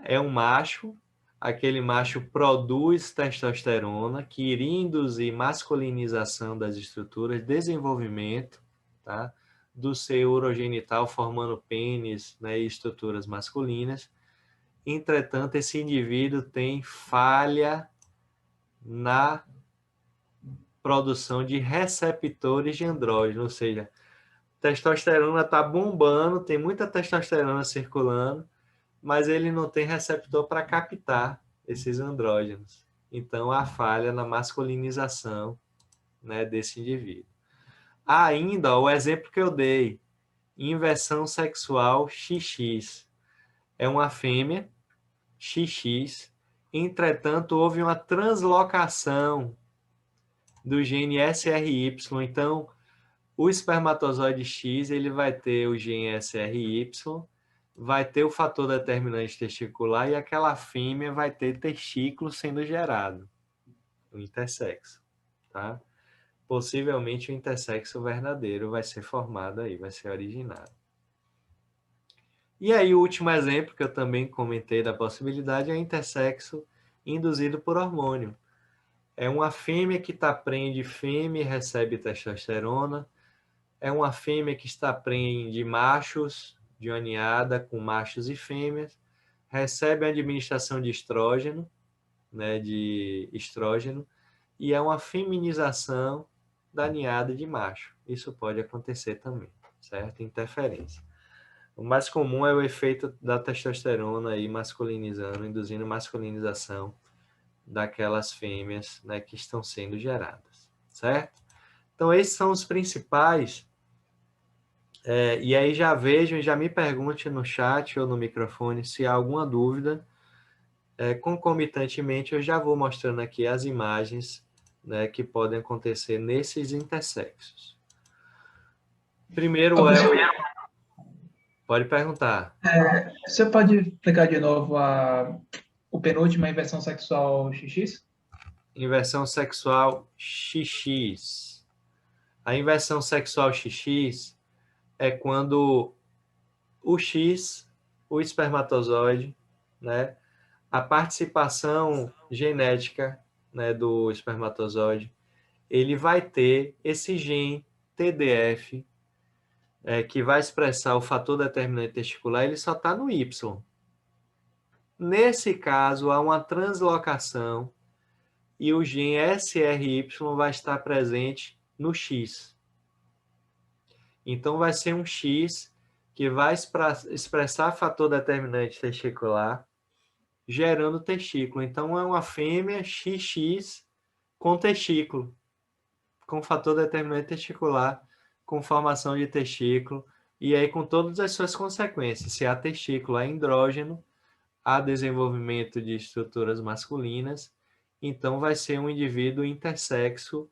É um macho, aquele macho produz testosterona, que iria induzir masculinização das estruturas, desenvolvimento, tá? Do seio urogenital formando pênis, né, e estruturas masculinas. Entretanto, esse indivíduo tem falha na produção de receptores de andrógeno, ou seja, testosterona está bombando, tem muita testosterona circulando, mas ele não tem receptor para captar esses andrógenos. Então, há falha na masculinização, né, desse indivíduo. Há ainda o exemplo que eu dei, inversão sexual XX. É uma fêmea, XX, entretanto, houve uma translocação do gene SRY. Então, o espermatozoide X ele vai ter o gene SRY, vai ter o fator determinante testicular e aquela fêmea vai ter testículo sendo gerado, o intersexo, tá? Possivelmente o intersexo verdadeiro vai ser formado aí, vai ser originado. E aí o último exemplo que eu também comentei da possibilidade é o intersexo induzido por hormônio. É uma fêmea que está prenhe de fêmea e recebe testosterona. É uma fêmea que está prenhe de machos, de uma ninhada com machos e fêmeas, recebe a administração de estrógeno, né, de estrógeno, e é uma feminização da ninhada de macho. Isso pode acontecer também, certo? Interferência. O mais comum é o efeito da testosterona aí masculinizando, induzindo masculinização daquelas fêmeas, né, que estão sendo geradas, certo? Então, esses são os principais. E aí já vejam, já me pergunte no chat ou no microfone se há alguma dúvida. Concomitantemente, eu já vou mostrando aqui as imagens, né, que podem acontecer nesses intersexos. Primeiro Pode perguntar. Você pode explicar de novo o penúltimo, a inversão sexual XX? Inversão sexual XX. A inversão sexual XX é quando o X, o espermatozoide, né, a participação genética, né, do espermatozoide, ele vai ter esse gene TDF, que vai expressar o fator determinante testicular, ele só está no Y. Nesse caso, há uma translocação e o gene SRY vai estar presente no X. Então, vai ser um X que vai expressar fator determinante testicular, gerando testículo. Então, é uma fêmea XX com testículo, com fator determinante testicular, com formação de testículo, e aí com todas as suas consequências. Se há testículo, há andrógeno, há desenvolvimento de estruturas masculinas, então vai ser um indivíduo intersexo,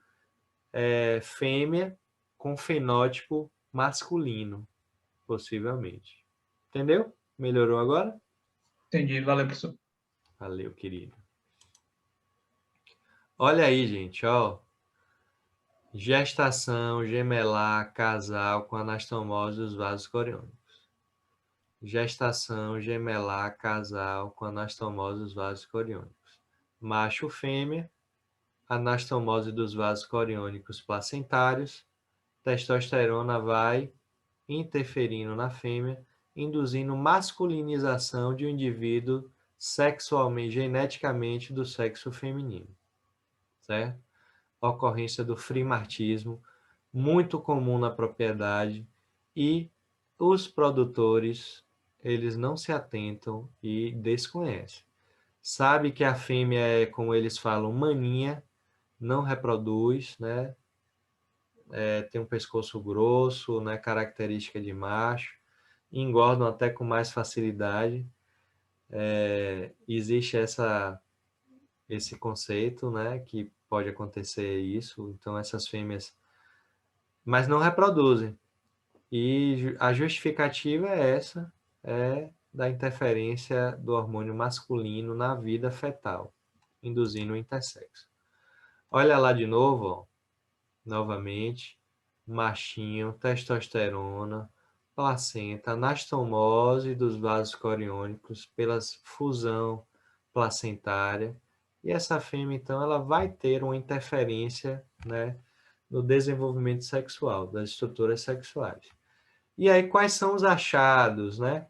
fêmea, com fenótipo masculino, possivelmente. Entendeu? Melhorou agora? Entendi. Valeu, professor. Valeu, querido. Olha aí, gente, ó. Gestação, gemelar, casal com anastomose dos vasos coriônicos. Gestação, gemelar, casal com anastomose dos vasos coriônicos. Macho, fêmea, anastomose dos vasos coriônicos placentários, testosterona vai interferindo na fêmea, induzindo masculinização de um indivíduo sexualmente, geneticamente do sexo feminino, certo? Ocorrência do frimartismo, muito comum na propriedade, e os produtores, eles não se atentam e desconhecem. Sabe que a fêmea é, como eles falam, maninha, não reproduz, né? Tem um pescoço grosso, né? Característica de macho, engordam até com mais facilidade. Existe esse conceito, né? Que pode acontecer isso, então essas fêmeas, mas não reproduzem. E a justificativa é essa, da interferência do hormônio masculino na vida fetal, induzindo o intersexo. Olha lá de novo, ó, novamente, machinho, testosterona, placenta, anastomose dos vasos coriônicos pela fusão placentária, e essa fêmea, então, ela vai ter uma interferência, né, no desenvolvimento sexual, das estruturas sexuais. E aí, quais são os achados, né?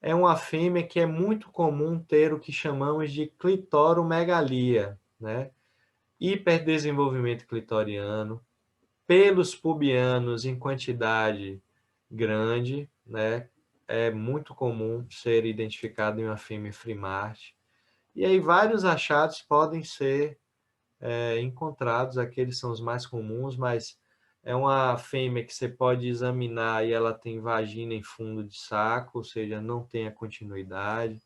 É uma fêmea que é muito comum ter o que chamamos de clitoromegalia, né? Hiperdesenvolvimento clitoriano, pelos pubianos em quantidade grande, né? É muito comum ser identificado em uma fêmea frimarte. E aí vários achados podem ser encontrados, aqueles são os mais comuns, mas é uma fêmea que você pode examinar e ela tem vagina em fundo de saco, ou seja, não tem a continuidade.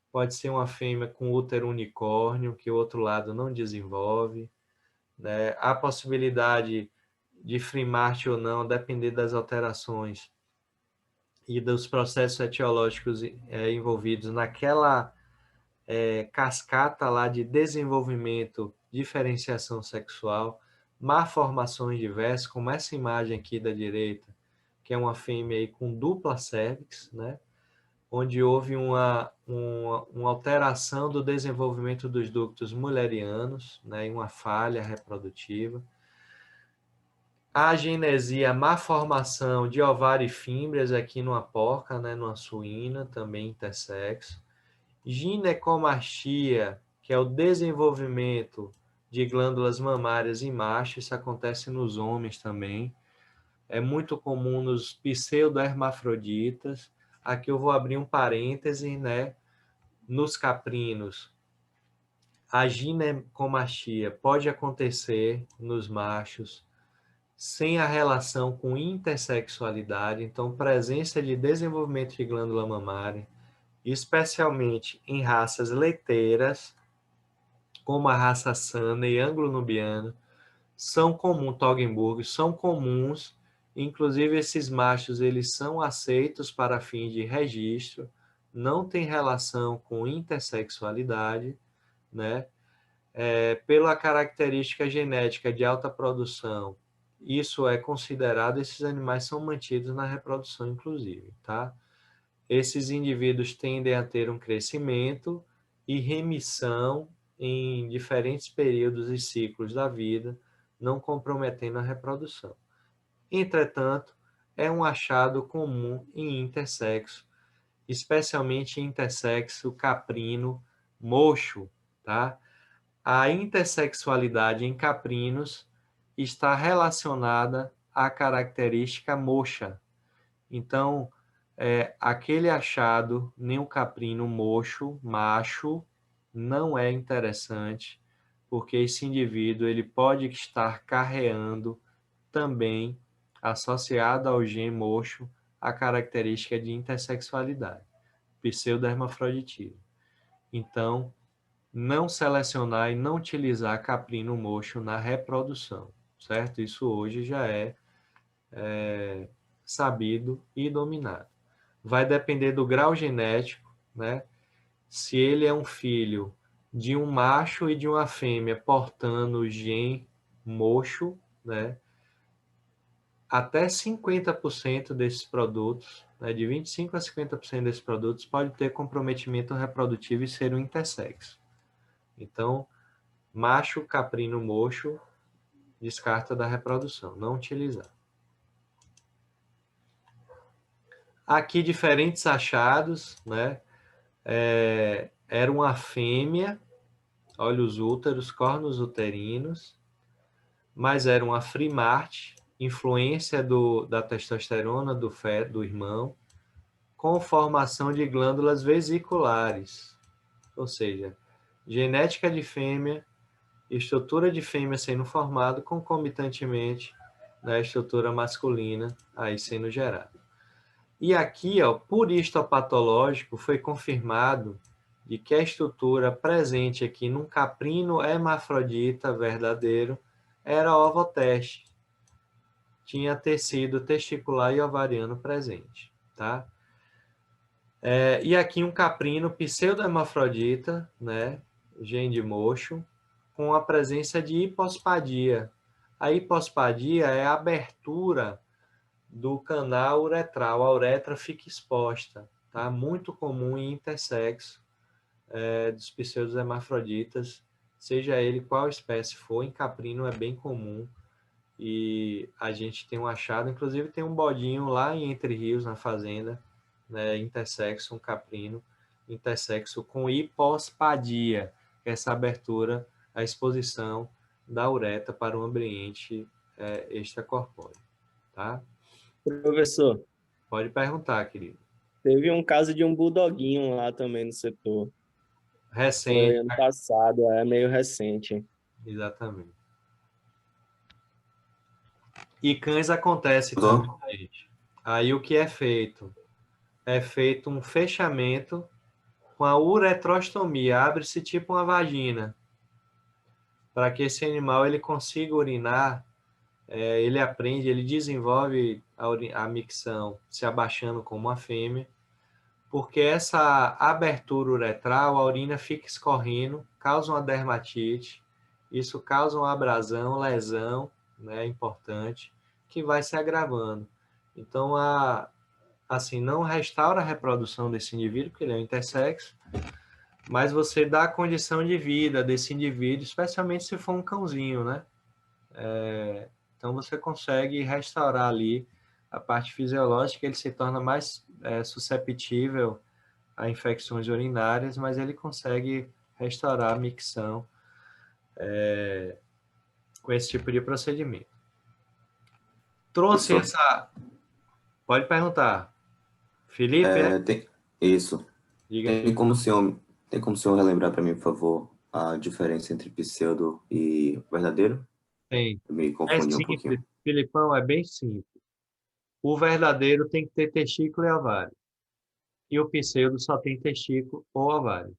Pode ser uma fêmea com útero unicórnio, que o outro lado não desenvolve, né? Há possibilidade de frimarte ou não, depender das alterações e dos processos etiológicos envolvidos naquela cascata lá de desenvolvimento, diferenciação sexual, malformações diversas, como essa imagem aqui da direita, que é uma fêmea aí com dupla cérvix, né? Onde houve uma alteração do desenvolvimento dos ductos mullerianos, né? Uma falha reprodutiva. A agenesia, má formação de ovário e fímbrias aqui numa porca, né? Numa suína, também intersexo. Ginecomastia, que é o desenvolvimento de glândulas mamárias em macho, isso acontece nos homens também. É muito comum nos pseudohermafroditas. Aqui eu vou abrir um parêntese, né? Nos caprinos, a ginecomastia pode acontecer nos machos sem a relação com intersexualidade, então presença de desenvolvimento de glândula mamária, especialmente em raças leiteiras, como a raça Sana e anglo-nubiano, são comuns, Toggenburg, são comuns, inclusive esses machos eles são aceitos para fins de registro, não tem relação com intersexualidade, né? Pela característica genética de alta produção, isso é considerado, esses animais são mantidos na reprodução, inclusive, tá? Esses indivíduos tendem a ter um crescimento e remissão em diferentes períodos e ciclos da vida, não comprometendo a reprodução. Entretanto, é um achado comum em intersexo, especialmente em intersexo caprino mocho, tá? A intersexualidade em caprinos está relacionada à característica moxa. Então, aquele achado nem o caprino mocho, macho, não é interessante, porque esse indivíduo ele pode estar carreando também, associado ao gene mocho, a característica de intersexualidade, pseudohermafroditismo. Então, não selecionar e não utilizar caprino mocho na reprodução, certo? Isso hoje já é sabido e dominado. Vai depender do grau genético, né? Se ele é um filho de um macho e de uma fêmea portando o gene mocho, né? Até 50% desses produtos, né? De 25% a 50% desses produtos pode ter comprometimento reprodutivo e ser um intersexo. Então, macho, caprino, mocho, descarta da reprodução, não utilizar. Aqui, diferentes achados, né? Era uma fêmea, olha os úteros, cornos uterinos, mas era uma frimarte, influência da testosterona do irmão, com formação de glândulas vesiculares, ou seja, genética de fêmea, estrutura de fêmea sendo formada concomitantemente na estrutura masculina aí sendo gerada. E aqui, ó, por histopatológico, foi confirmado de que a estrutura presente aqui num caprino hermafrodita verdadeiro era ovoteste. Tinha tecido testicular e ovariano presente, tá? E aqui um caprino pseudo-hermafrodita, né? Gene de mocho, com a presença de hipospadia. A hipospadia é a abertura do canal uretral, a uretra fica exposta, tá? Muito comum em intersexo dos pseudos hermafroditas, seja ele qual espécie for, em caprino é bem comum e a gente tem um achado, inclusive tem um bodinho lá em Entre Rios, na fazenda, né? Intersexo, um caprino, intersexo com hipospadia, que é essa abertura, a exposição da uretra para o ambiente extracorpóreo, tá? Professor, pode perguntar, querido. Teve um caso de um bulldoguinho lá também no setor. Recente. Foi ano passado, meio recente. Exatamente. E cães acontece também, gente. Aí o que é feito? É feito um fechamento com a uretrostomia. Abre-se tipo uma vagina. Para que esse animal ele consiga urinar, ele aprende, ele desenvolve a micção se abaixando como uma fêmea, porque essa abertura uretral, a urina fica escorrendo, causa uma dermatite, isso causa uma abrasão, lesão, né, importante, que vai se agravando. Então, assim, não restaura a reprodução desse indivíduo, porque ele é um intersexo, mas você dá a condição de vida desse indivíduo, especialmente se for um cãozinho, né? Então, você consegue restaurar ali a parte fisiológica, ele se torna mais susceptível a infecções urinárias, mas ele consegue restaurar a micção com esse tipo de procedimento. Trouxe essa... Pode perguntar. Felipe? Isso. Diga, Tem como o senhor relembrar para mim, por favor, a diferença entre pseudo e verdadeiro? Tem. Eu me confundi um pouquinho. Simples, Filipão, é bem simples. O verdadeiro tem que ter testículo e ovário. E o pseudo só tem testículo ou ovário.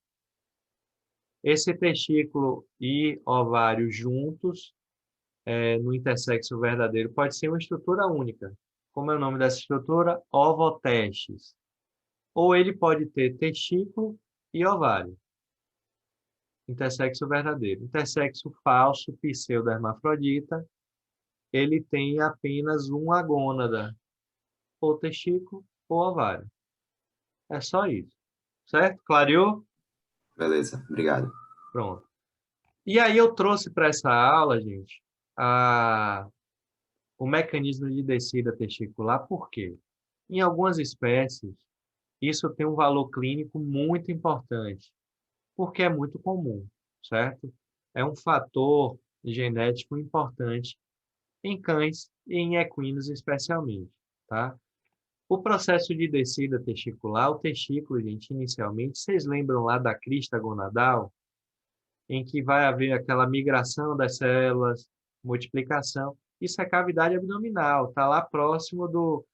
Esse testículo e ovário juntos, no intersexo verdadeiro, pode ser uma estrutura única. Como é o nome dessa estrutura? Ovotestes. Ou ele pode ter testículo e ovário. Intersexo verdadeiro. Intersexo falso, pseudo-hermafrodita, ele tem apenas uma gônada, ou testículo ou ovário. É só isso. Certo? Clareou? Beleza, obrigado. Pronto. E aí eu trouxe para essa aula, gente, o mecanismo de descida testicular. Por quê? Em algumas espécies, isso tem um valor clínico muito importante, porque é muito comum, certo? É um fator genético importante em cães e em equinos especialmente, tá? O processo de descida testicular, o testículo, gente, inicialmente, vocês lembram lá da crista gonadal, em que vai haver aquela migração das células, multiplicação. Isso é cavidade abdominal, está lá próximo do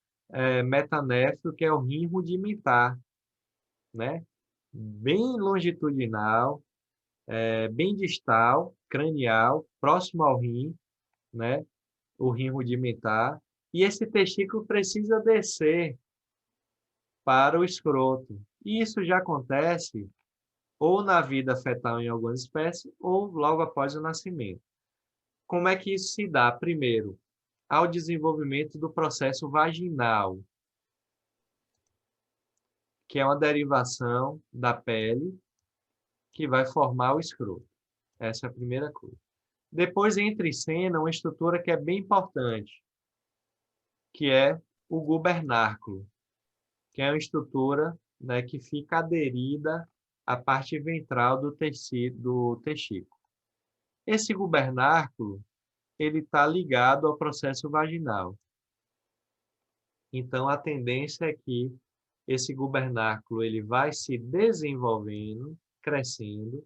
metanéfrio, que é o rim rudimentar, né? Bem longitudinal, bem distal, cranial, próximo ao rim, né? O rim rudimentar. E esse testículo precisa descer para o escroto. E isso já acontece ou na vida fetal em algumas espécies, ou logo após o nascimento. Como é que isso se dá? Primeiro, ao desenvolvimento do processo vaginal, que é uma derivação da pele que vai formar o escroto. Essa é a primeira coisa. Depois entra em cena uma estrutura que é bem importante, que é o gubernáculo, que é uma estrutura, né, que fica aderida à parte ventral do testículo. Esse gubernáculo, ele está ligado ao processo vaginal. Então, a tendência é que esse gubernáculo ele vai se desenvolvendo, crescendo,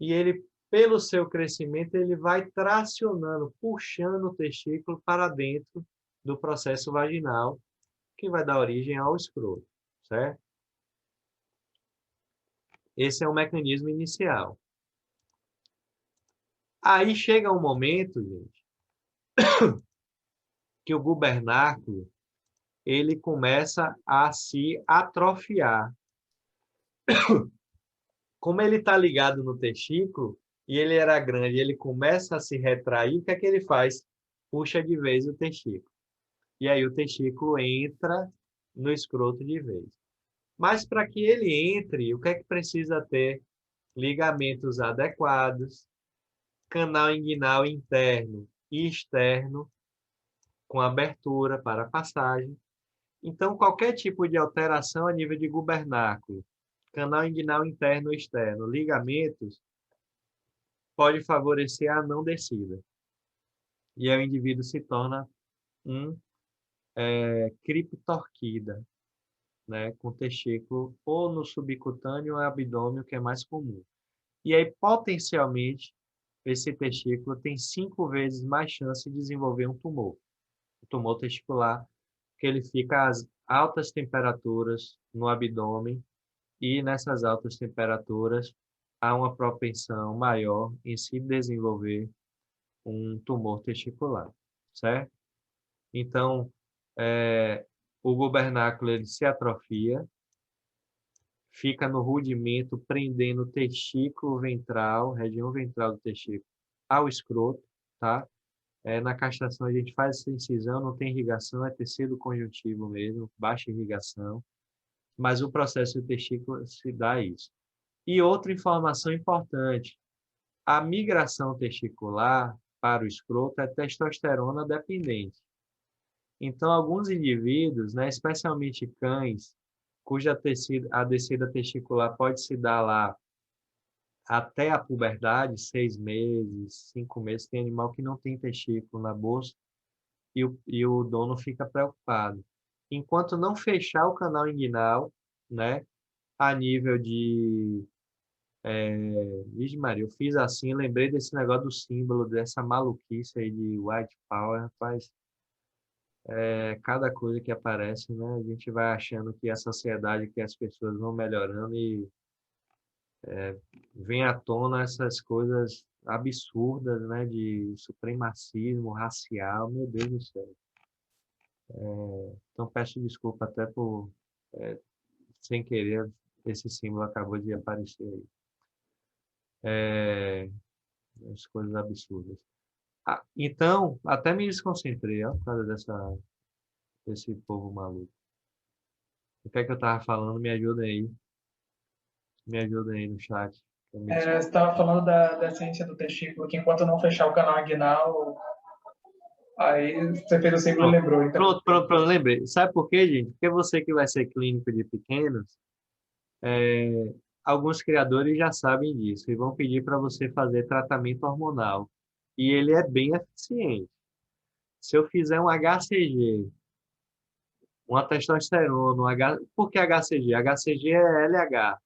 e ele, pelo seu crescimento, ele vai tracionando, puxando o testículo para dentro do processo vaginal, que vai dar origem ao escroto, certo? Esse é o mecanismo inicial. Aí chega um momento, gente, que o gubernáculo ele começa a se atrofiar. Como ele está ligado no testículo, e ele era grande, ele começa a se retrair, o que é que ele faz? Puxa de vez o testículo. E aí o testículo entra no escroto de vez. Mas para que ele entre, o que é que precisa ter? Ligamentos adequados, canal inguinal interno e externo, com abertura para passagem. Então, qualquer tipo de alteração a nível de gubernáculo, canal inguinal interno e externo, ligamentos, pode favorecer a não descida. E aí o indivíduo se torna um criptorquida, né, com testículo ou no subcutâneo ou abdômen, que é mais comum. E aí, potencialmente, esse testículo tem 5 vezes mais chance de desenvolver um tumor testicular, que ele fica a altas temperaturas no abdômen, e nessas altas temperaturas há uma propensão maior em se desenvolver um tumor testicular, certo? Então, o gubernáculo ele se atrofia, fica no rudimento, prendendo o testículo ventral, região ventral do testículo, ao escroto, tá? Na castração a gente faz essa incisão, não tem irrigação, é tecido conjuntivo mesmo, baixa irrigação, mas o processo do testículo se dá isso. E outra informação importante, a migração testicular para o escroto é testosterona dependente. Então, alguns indivíduos, né, especialmente cães, cuja a descida testicular pode se dar lá até a puberdade, 6 meses, 5 meses, tem animal que não tem testículo na bolsa e o dono fica preocupado. Enquanto não fechar o canal inguinal, né, a nível de... Vixe Maria, eu fiz assim, lembrei desse negócio do símbolo, dessa maluquice aí de White Power, rapaz. Cada coisa que aparece, né, a gente vai achando que a sociedade, que as pessoas vão melhorando e vem à tona essas coisas absurdas, né, de supremacismo racial, meu Deus do céu. Então peço desculpa até por, sem querer, esse símbolo acabou de aparecer aí. As coisas absurdas. Então, até me desconcentrei, ó, por causa desse povo maluco. O que é que eu estava falando? Me ajuda aí. Me ajuda aí no chat. Você estava falando da ciência do testículo, que enquanto não fechar o canal inguinal, aí você fez o símbolo e lembrou. Então. Pronto, lembrei. Sabe por quê, gente? Porque você que vai ser clínico de pequenos, alguns criadores já sabem disso e vão pedir para você fazer tratamento hormonal. E ele é bem eficiente. Se eu fizer um HCG, uma testosterona, por que HCG? HCG é LH.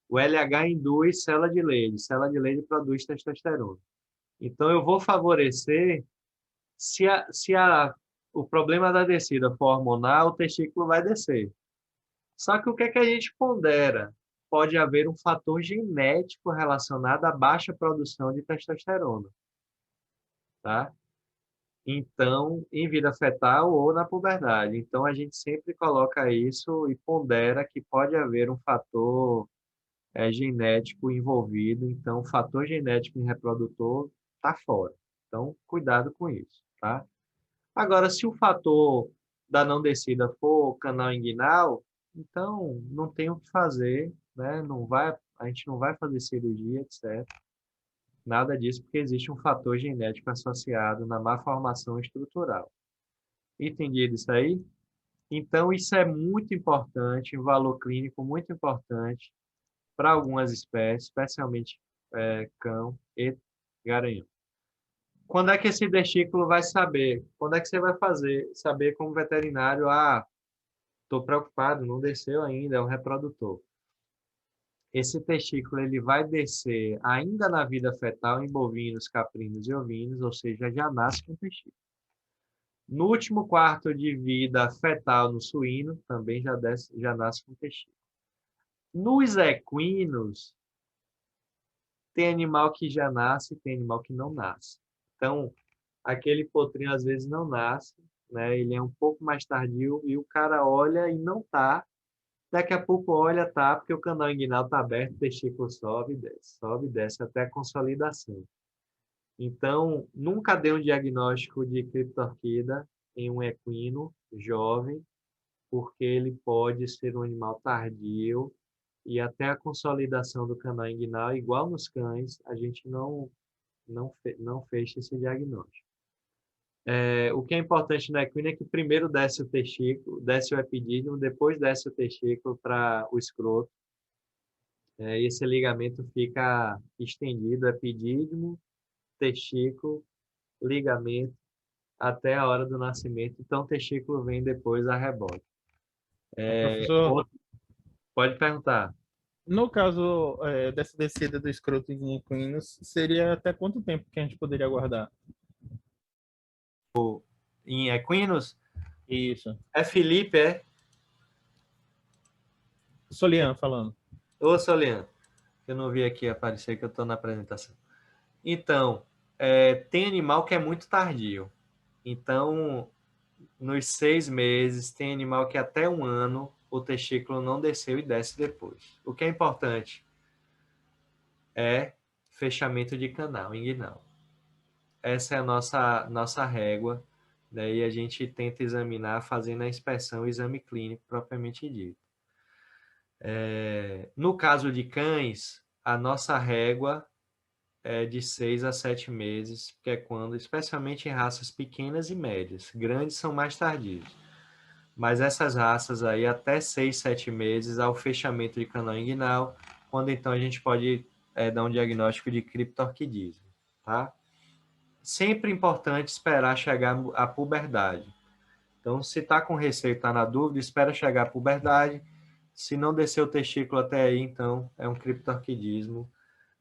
O LH induz célula de Leydig produz testosterona. Então, eu vou favorecer, se o problema da descida for hormonal, o testículo vai descer. Só que o que é que a gente pondera? Pode haver um fator genético relacionado à baixa produção de testosterona. Tá? Então, em vida fetal ou na puberdade. Então, a gente sempre coloca isso e pondera que pode haver um fator genético envolvido. Então, o fator genético em reprodutor está fora. Então, cuidado com isso, tá? Agora, se o fator da não descida for canal inguinal, então não tem o que fazer, né? A gente não vai fazer cirurgia, etc. Nada disso, porque existe um fator genético associado na má formação estrutural. Entendido isso aí? Então, isso é muito importante, um valor clínico muito importante para algumas espécies, especialmente cão e garanhão. Quando é que esse testículo vai saber? Quando é que você vai saber como veterinário, estou preocupado, não desceu ainda, é um reprodutor. Esse testículo ele vai descer ainda na vida fetal em bovinos, caprinos e ovinos, ou seja, já nasce com testículo. No último quarto de vida fetal no suíno, também já nasce com testículo. Nos equinos, tem animal que já nasce, tem animal que não nasce. Então, aquele potrinho às vezes não nasce, né? Ele é um pouco mais tardio e o cara olha e não tá. Daqui a pouco olha, tá, porque o canal inguinal está aberto, o testículo sobe e desce até a consolidação. Então, nunca dê um diagnóstico de criptorquida em um equino jovem, porque ele pode ser um animal tardio e até a consolidação do canal inguinal, igual nos cães, a gente não fecha esse diagnóstico. O que é importante no equino é que primeiro desce o testículo, desce o epidídimo, depois desce o testículo para o escroto. E esse ligamento fica estendido, epidídimo, testículo, ligamento, até a hora do nascimento. Então, o testículo vem depois a rebote. Professor, pode perguntar. No caso dessa descida do escroto em equinos, seria até quanto tempo que a gente poderia aguardar? Em equinos? Isso. É Felipe, é? Solian falando. Ô, Solian, eu não vi aqui aparecer que eu estou na apresentação. Então, tem animal que é muito tardio. Então, nos 6 meses, tem animal que até 1 ano o testículo não desceu e desce depois. O que é importante é fechamento de canal inguinal. Essa é a nossa régua. Daí a gente tenta examinar fazendo a inspeção, o exame clínico propriamente dito. No caso de cães, a nossa régua é de 6 a 7 meses, que é quando, especialmente em raças pequenas e médias, grandes são mais tardios. Mas essas raças aí, até 6, 7 meses, ao fechamento de canal inguinal, quando então a gente pode dar um diagnóstico de criptorquidismo, tá? Sempre importante esperar chegar a puberdade. Então, se está com receio, está na dúvida, espera chegar a puberdade. Se não descer o testículo até aí, então é um criptorquidismo,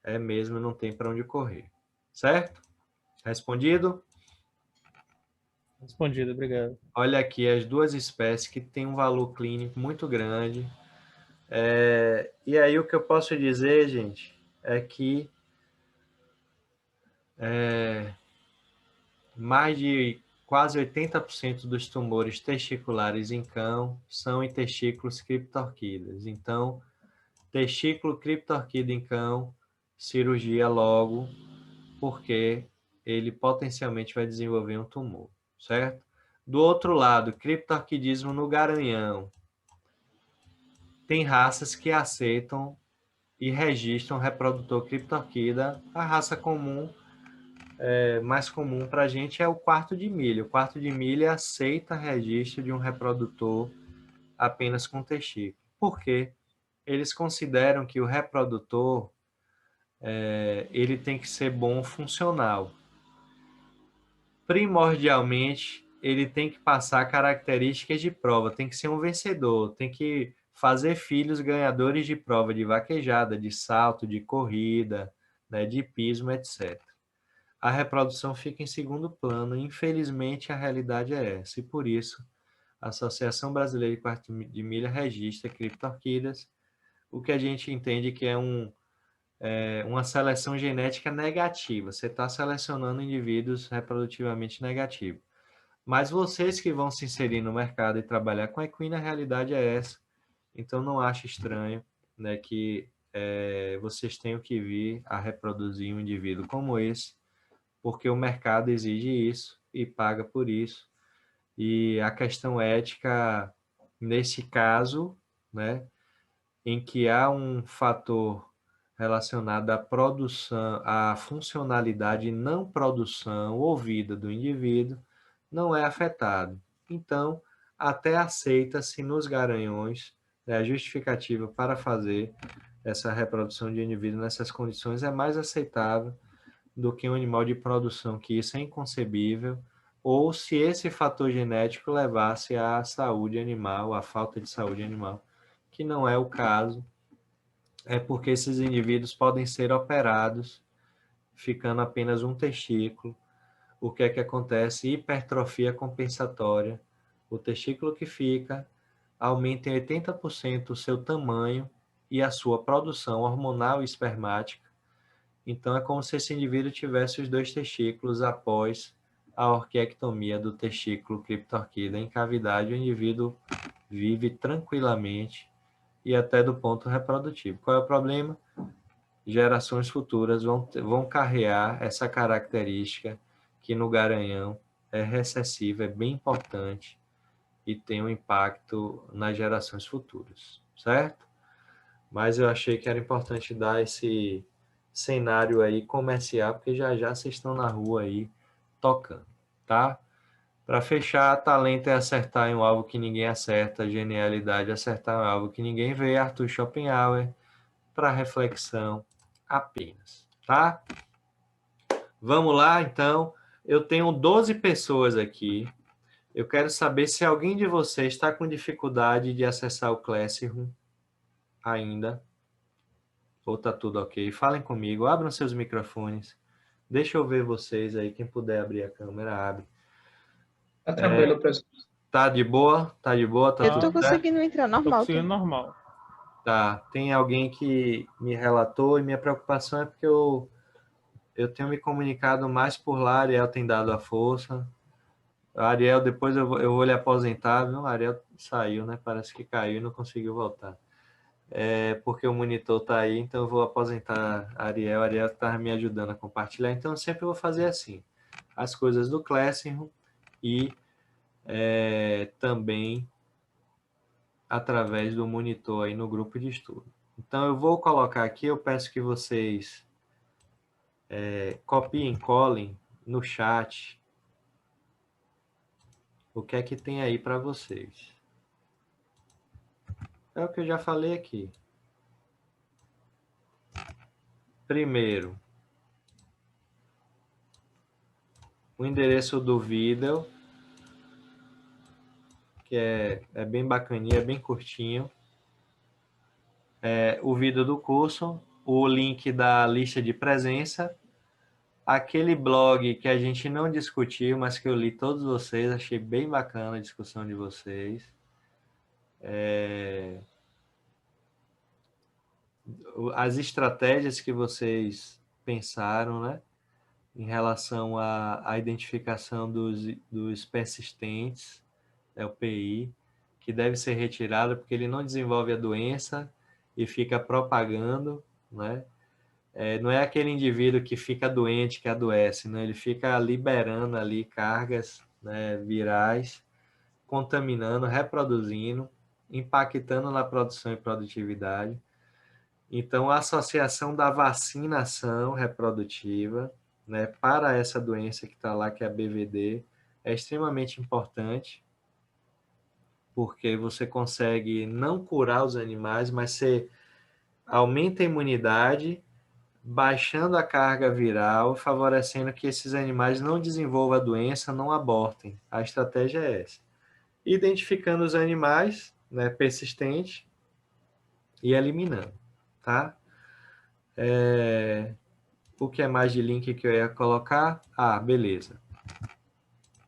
é mesmo, não tem para onde correr. Certo? Respondido? Respondido, obrigado. Olha aqui as duas espécies que têm um valor clínico muito grande. E aí o que eu posso dizer, gente, é que mais de quase 80% dos tumores testiculares em cão são em testículos criptorquidas. Então, testículo criptorquida em cão, cirurgia logo, porque ele potencialmente vai desenvolver um tumor, certo? Do outro lado, criptorquidismo no garanhão. Tem raças que aceitam e registram reprodutor criptorquida. A raça comum, mais comum para a gente é o quarto de milha. O quarto de milha aceita registro de um reprodutor apenas com testículo. Por quê? Eles consideram que o reprodutor ele tem que ser bom funcional. Primordialmente, ele tem que passar características de prova, tem que ser um vencedor, tem que fazer filhos ganhadores de prova de vaquejada, de salto, de corrida, né, de hipismo, etc. A reprodução fica em segundo plano, e infelizmente a realidade é essa, e por isso a Associação Brasileira de Quarto de Milha registra criptorquidas, o que a gente entende que é uma seleção genética negativa. Você está selecionando indivíduos reprodutivamente negativos. Mas vocês que vão se inserir no mercado e trabalhar com equina, a realidade é essa. Então, não acho estranho, né, que vocês tenham que vir a reproduzir um indivíduo como esse, porque o mercado exige isso e paga por isso. E a questão ética, nesse caso, né, em que há um fator relacionado à produção, à funcionalidade e não produção ou vida do indivíduo, não é afetado. Então, até aceita-se nos garanhões, né, a justificativa para fazer essa reprodução de indivíduo nessas condições é mais aceitável do que um animal de produção, que isso é inconcebível, ou se esse fator genético levasse à saúde animal, à falta de saúde animal, que não é o caso, é porque esses indivíduos podem ser operados, ficando apenas um testículo. O que é que acontece? Hipertrofia compensatória. O testículo que fica aumenta em 80% o seu tamanho e a sua produção hormonal e espermática. Então, é como se esse indivíduo tivesse os dois testículos após a orquiectomia do testículo criptorquida em cavidade. O indivíduo vive tranquilamente e até do ponto reprodutivo. Qual é o problema? Gerações futuras vão carregar essa característica que no garanhão é recessiva, é bem importante e tem um impacto nas gerações futuras, certo? Mas eu achei que era importante dar esse cenário aí comercial, porque já já vocês estão na rua aí tocando, tá? Para fechar, talento é acertar em um alvo que ninguém acerta, genialidade é acertar em um alvo que ninguém vê, Arthur Schopenhauer, para reflexão apenas, tá? Vamos lá, então. Eu tenho 12 pessoas aqui. Eu quero saber se alguém de vocês está com dificuldade de acessar o Classroom ainda. Ou tá tudo ok? Falem comigo, abram seus microfones. Deixa eu ver vocês aí. Quem puder abrir a câmera, abre. Tá tranquilo, professor. Tá de boa? Tá de boa? Tá Eu tudo tô conseguindo entrar Tô normal. conseguindo normal. Tá. Tem alguém que me relatou e minha preocupação é porque eu tenho me comunicado mais por lá. A Ariel tem dado a força. A Ariel, depois eu vou lhe aposentar, viu? A Ariel saiu, né? Parece que caiu e não conseguiu voltar. Porque o monitor tá aí, então eu vou aposentar a Ariel. A Ariel está me ajudando a compartilhar, então eu sempre vou fazer assim. As coisas do Classroom e também através do monitor aí no grupo de estudo. Então eu vou colocar aqui, eu peço que vocês copiem, colhem no chat o que é que tem aí para vocês. É o que eu já falei aqui. primeiro, o endereço do vídeo, que é bem bacaninha, é bem curtinho. O vídeo do curso, o link da lista de presença, aquele blog que a gente não discutiu, mas que eu li todos vocês, achei bem bacana a discussão de vocês. As estratégias que vocês pensaram, né, em relação à identificação dos persistentes, o PI, que deve ser retirado porque ele não desenvolve a doença e fica propagando, né? Não é aquele indivíduo que fica doente, que adoece, né? Ele fica liberando ali cargas, né, virais, contaminando, reproduzindo, impactando na produção e produtividade. Então, a associação da vacinação reprodutiva, né, para essa doença que está lá, que é a BVD, é extremamente importante, porque você consegue não curar os animais, mas você aumenta a imunidade, baixando a carga viral, favorecendo que esses animais não desenvolvam a doença, não abortem. A estratégia é essa. Identificando os animais, né, persistentes e eliminando, tá? O que é mais de link que eu ia colocar? Beleza.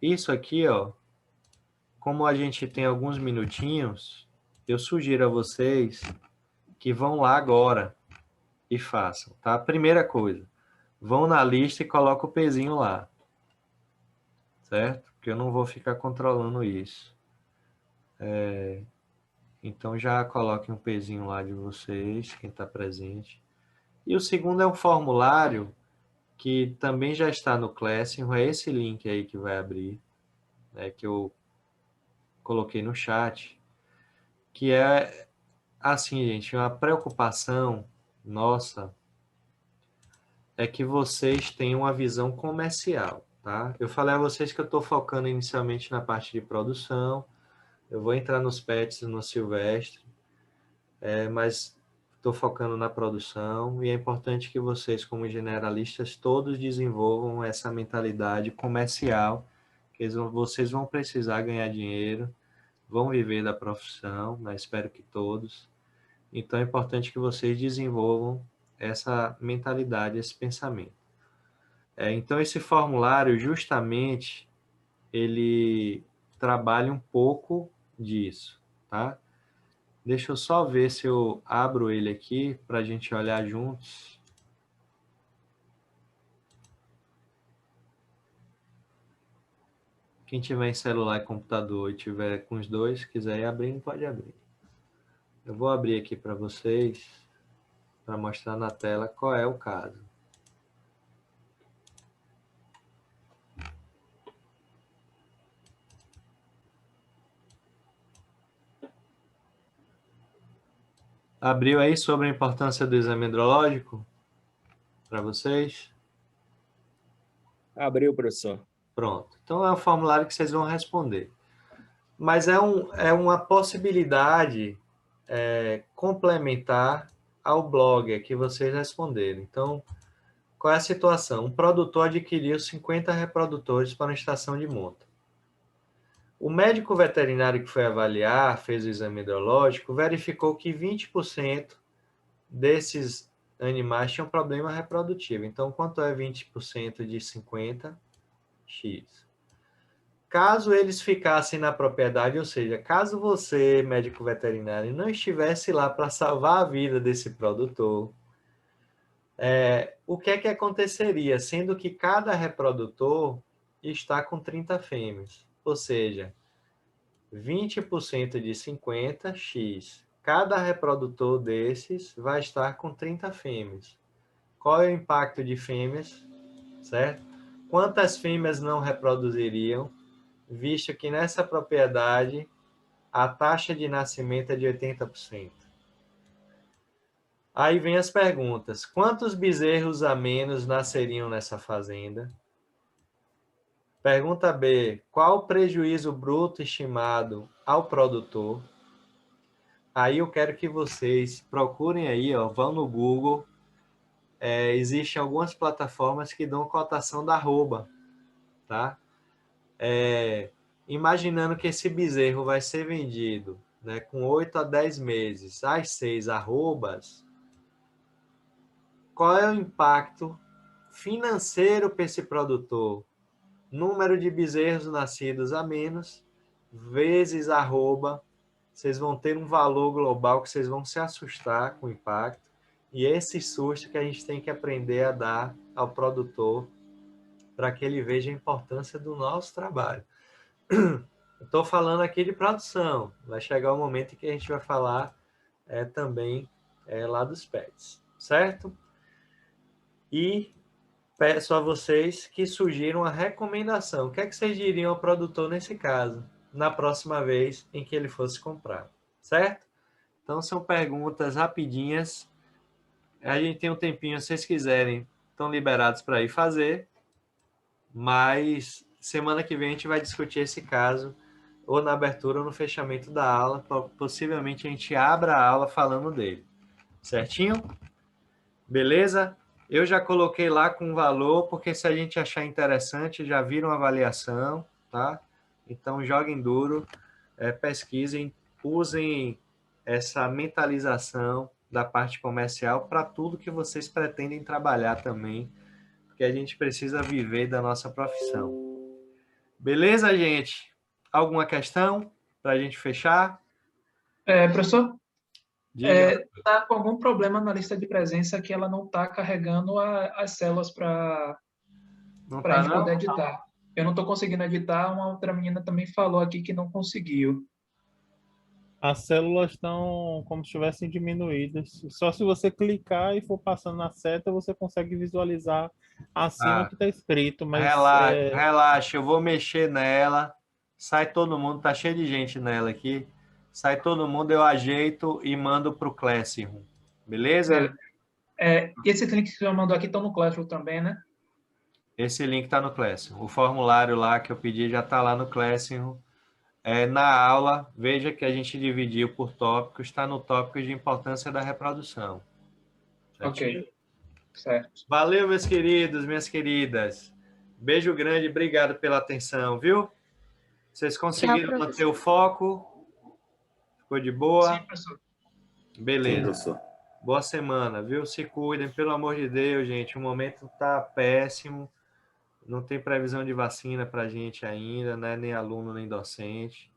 Isso aqui, ó, como a gente tem alguns minutinhos, eu sugiro a vocês que vão lá agora e façam, tá? Primeira coisa, vão na lista e colocam o pezinho lá, certo? Porque eu não vou ficar controlando isso. Então já coloquem um pezinho lá de vocês, quem está presente. E o segundo é um formulário que também já está no Classroom, é esse link aí que vai abrir, né, que eu coloquei no chat, que é assim, gente, uma preocupação nossa é que vocês tenham uma visão comercial, tá? Eu falei a vocês que eu estou focando inicialmente na parte de produção, eu vou entrar nos pets no Silvestre, mas estou focando na produção e é importante que vocês, como generalistas, todos desenvolvam essa mentalidade comercial, que vocês vão precisar ganhar dinheiro, vão viver da profissão, né? Espero que todos. Então é importante que vocês desenvolvam essa mentalidade, esse pensamento. Então esse formulário, justamente, ele trabalha um pouco disso, tá? Deixa eu só ver se eu abro ele aqui para a gente olhar juntos. Quem tiver em celular e computador e tiver com os dois, quiser ir abrindo, pode abrir. Eu vou abrir aqui para vocês, para mostrar na tela qual é o caso. Abriu aí sobre a importância do exame andrológico para vocês? Abriu, professor. Pronto. Então é um formulário que vocês vão responder. Mas é uma possibilidade complementar ao blog que vocês responderam. Então, qual é a situação? Um produtor adquiriu 50 reprodutores para uma estação de monta. O médico veterinário que foi avaliar, fez o exame hidrológico, verificou que 20% desses animais tinham problema reprodutivo. Então, quanto é 20% de 50? X. Caso eles ficassem na propriedade, ou seja, caso você, médico veterinário, não estivesse lá para salvar a vida desse produtor, o que é que aconteceria? Sendo que cada reprodutor está com 30 fêmeas, ou seja, 20% de 50, X. Cada reprodutor desses vai estar com 30 fêmeas. Qual é o impacto de fêmeas? Certo? Quantas fêmeas não reproduziriam, visto que nessa propriedade a taxa de nascimento é de 80%. Aí vem as perguntas. Quantos bezerros a menos nasceriam nessa fazenda? Pergunta B. Qual o prejuízo bruto estimado ao produtor? Aí eu quero que vocês procurem aí, ó, vão no Google, existem algumas plataformas que dão cotação da arroba, tá? Imaginando que esse bezerro vai ser vendido, né, com 8 a 10 meses, às 6 arrobas, qual é o impacto financeiro para esse produtor? Número de bezerros nascidos a menos, vezes arroba, vocês vão ter um valor global que vocês vão se assustar com o impacto, e esse susto que a gente tem que aprender a dar ao produtor para que ele veja a importância do nosso trabalho. Estou falando aqui de produção, vai chegar o momento em que a gente vai falar também lá dos pets, certo? E peço a vocês que sugiram a recomendação. O que é que vocês diriam ao produtor nesse caso, na próxima vez em que ele fosse comprar, certo? Então, são perguntas rapidinhas. A gente tem um tempinho, se vocês quiserem, estão liberados para ir fazer, mas semana que vem a gente vai discutir esse caso, ou na abertura ou no fechamento da aula, possivelmente a gente abra a aula falando dele, certinho? Beleza? Eu já coloquei lá com valor, porque se a gente achar interessante, já viram a avaliação, tá? Então, joguem duro, pesquisem, usem essa mentalização da parte comercial para tudo que vocês pretendem trabalhar também, porque a gente precisa viver da nossa profissão. Beleza, gente? Alguma questão para a gente fechar? Professor? Diga. Está com algum problema na lista de presença que ela não está carregando as células para a gente poder editar. Eu não estou conseguindo editar, uma outra menina também falou aqui que não conseguiu. As células estão como se estivessem diminuídas. Só se você clicar e for passando na seta, você consegue visualizar acima o que está escrito. Mas relaxa, eu vou mexer nela. Sai todo mundo, tá cheio de gente nela aqui. Sai todo mundo, eu ajeito e mando para o Classroom. Beleza? Esse link que você mandou aqui estão no Classroom também, né? Esse link está no Classroom. O formulário lá que eu pedi já está lá no Classroom. Na aula, veja que a gente dividiu por tópicos, está no tópico de importância da reprodução. Ok, certo. Valeu, meus queridos, minhas queridas. Beijo grande, obrigado pela atenção, viu? Vocês conseguiram manter o foco? Ficou de boa? Sim, professor. Beleza. Sim, professor. Boa semana, viu? Se cuidem, pelo amor de Deus, gente. O momento tá péssimo. Não tem previsão de vacina para a gente ainda, né? Nem aluno, nem docente.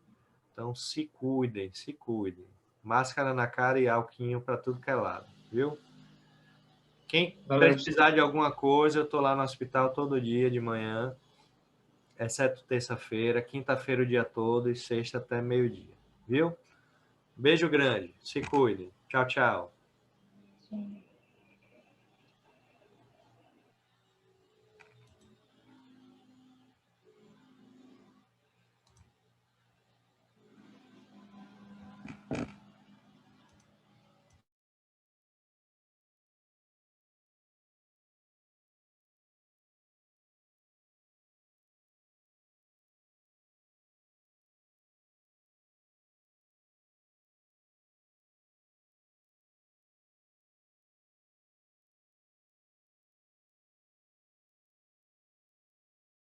Então, se cuidem, se cuidem. Máscara na cara e alquinho para tudo que é lado, viu? Quem precisar de alguma coisa, eu tô lá no hospital todo dia de manhã, exceto terça-feira, quinta-feira o dia todo e sexta até meio-dia, viu? Beijo grande, se cuidem. Tchau, tchau. Sim.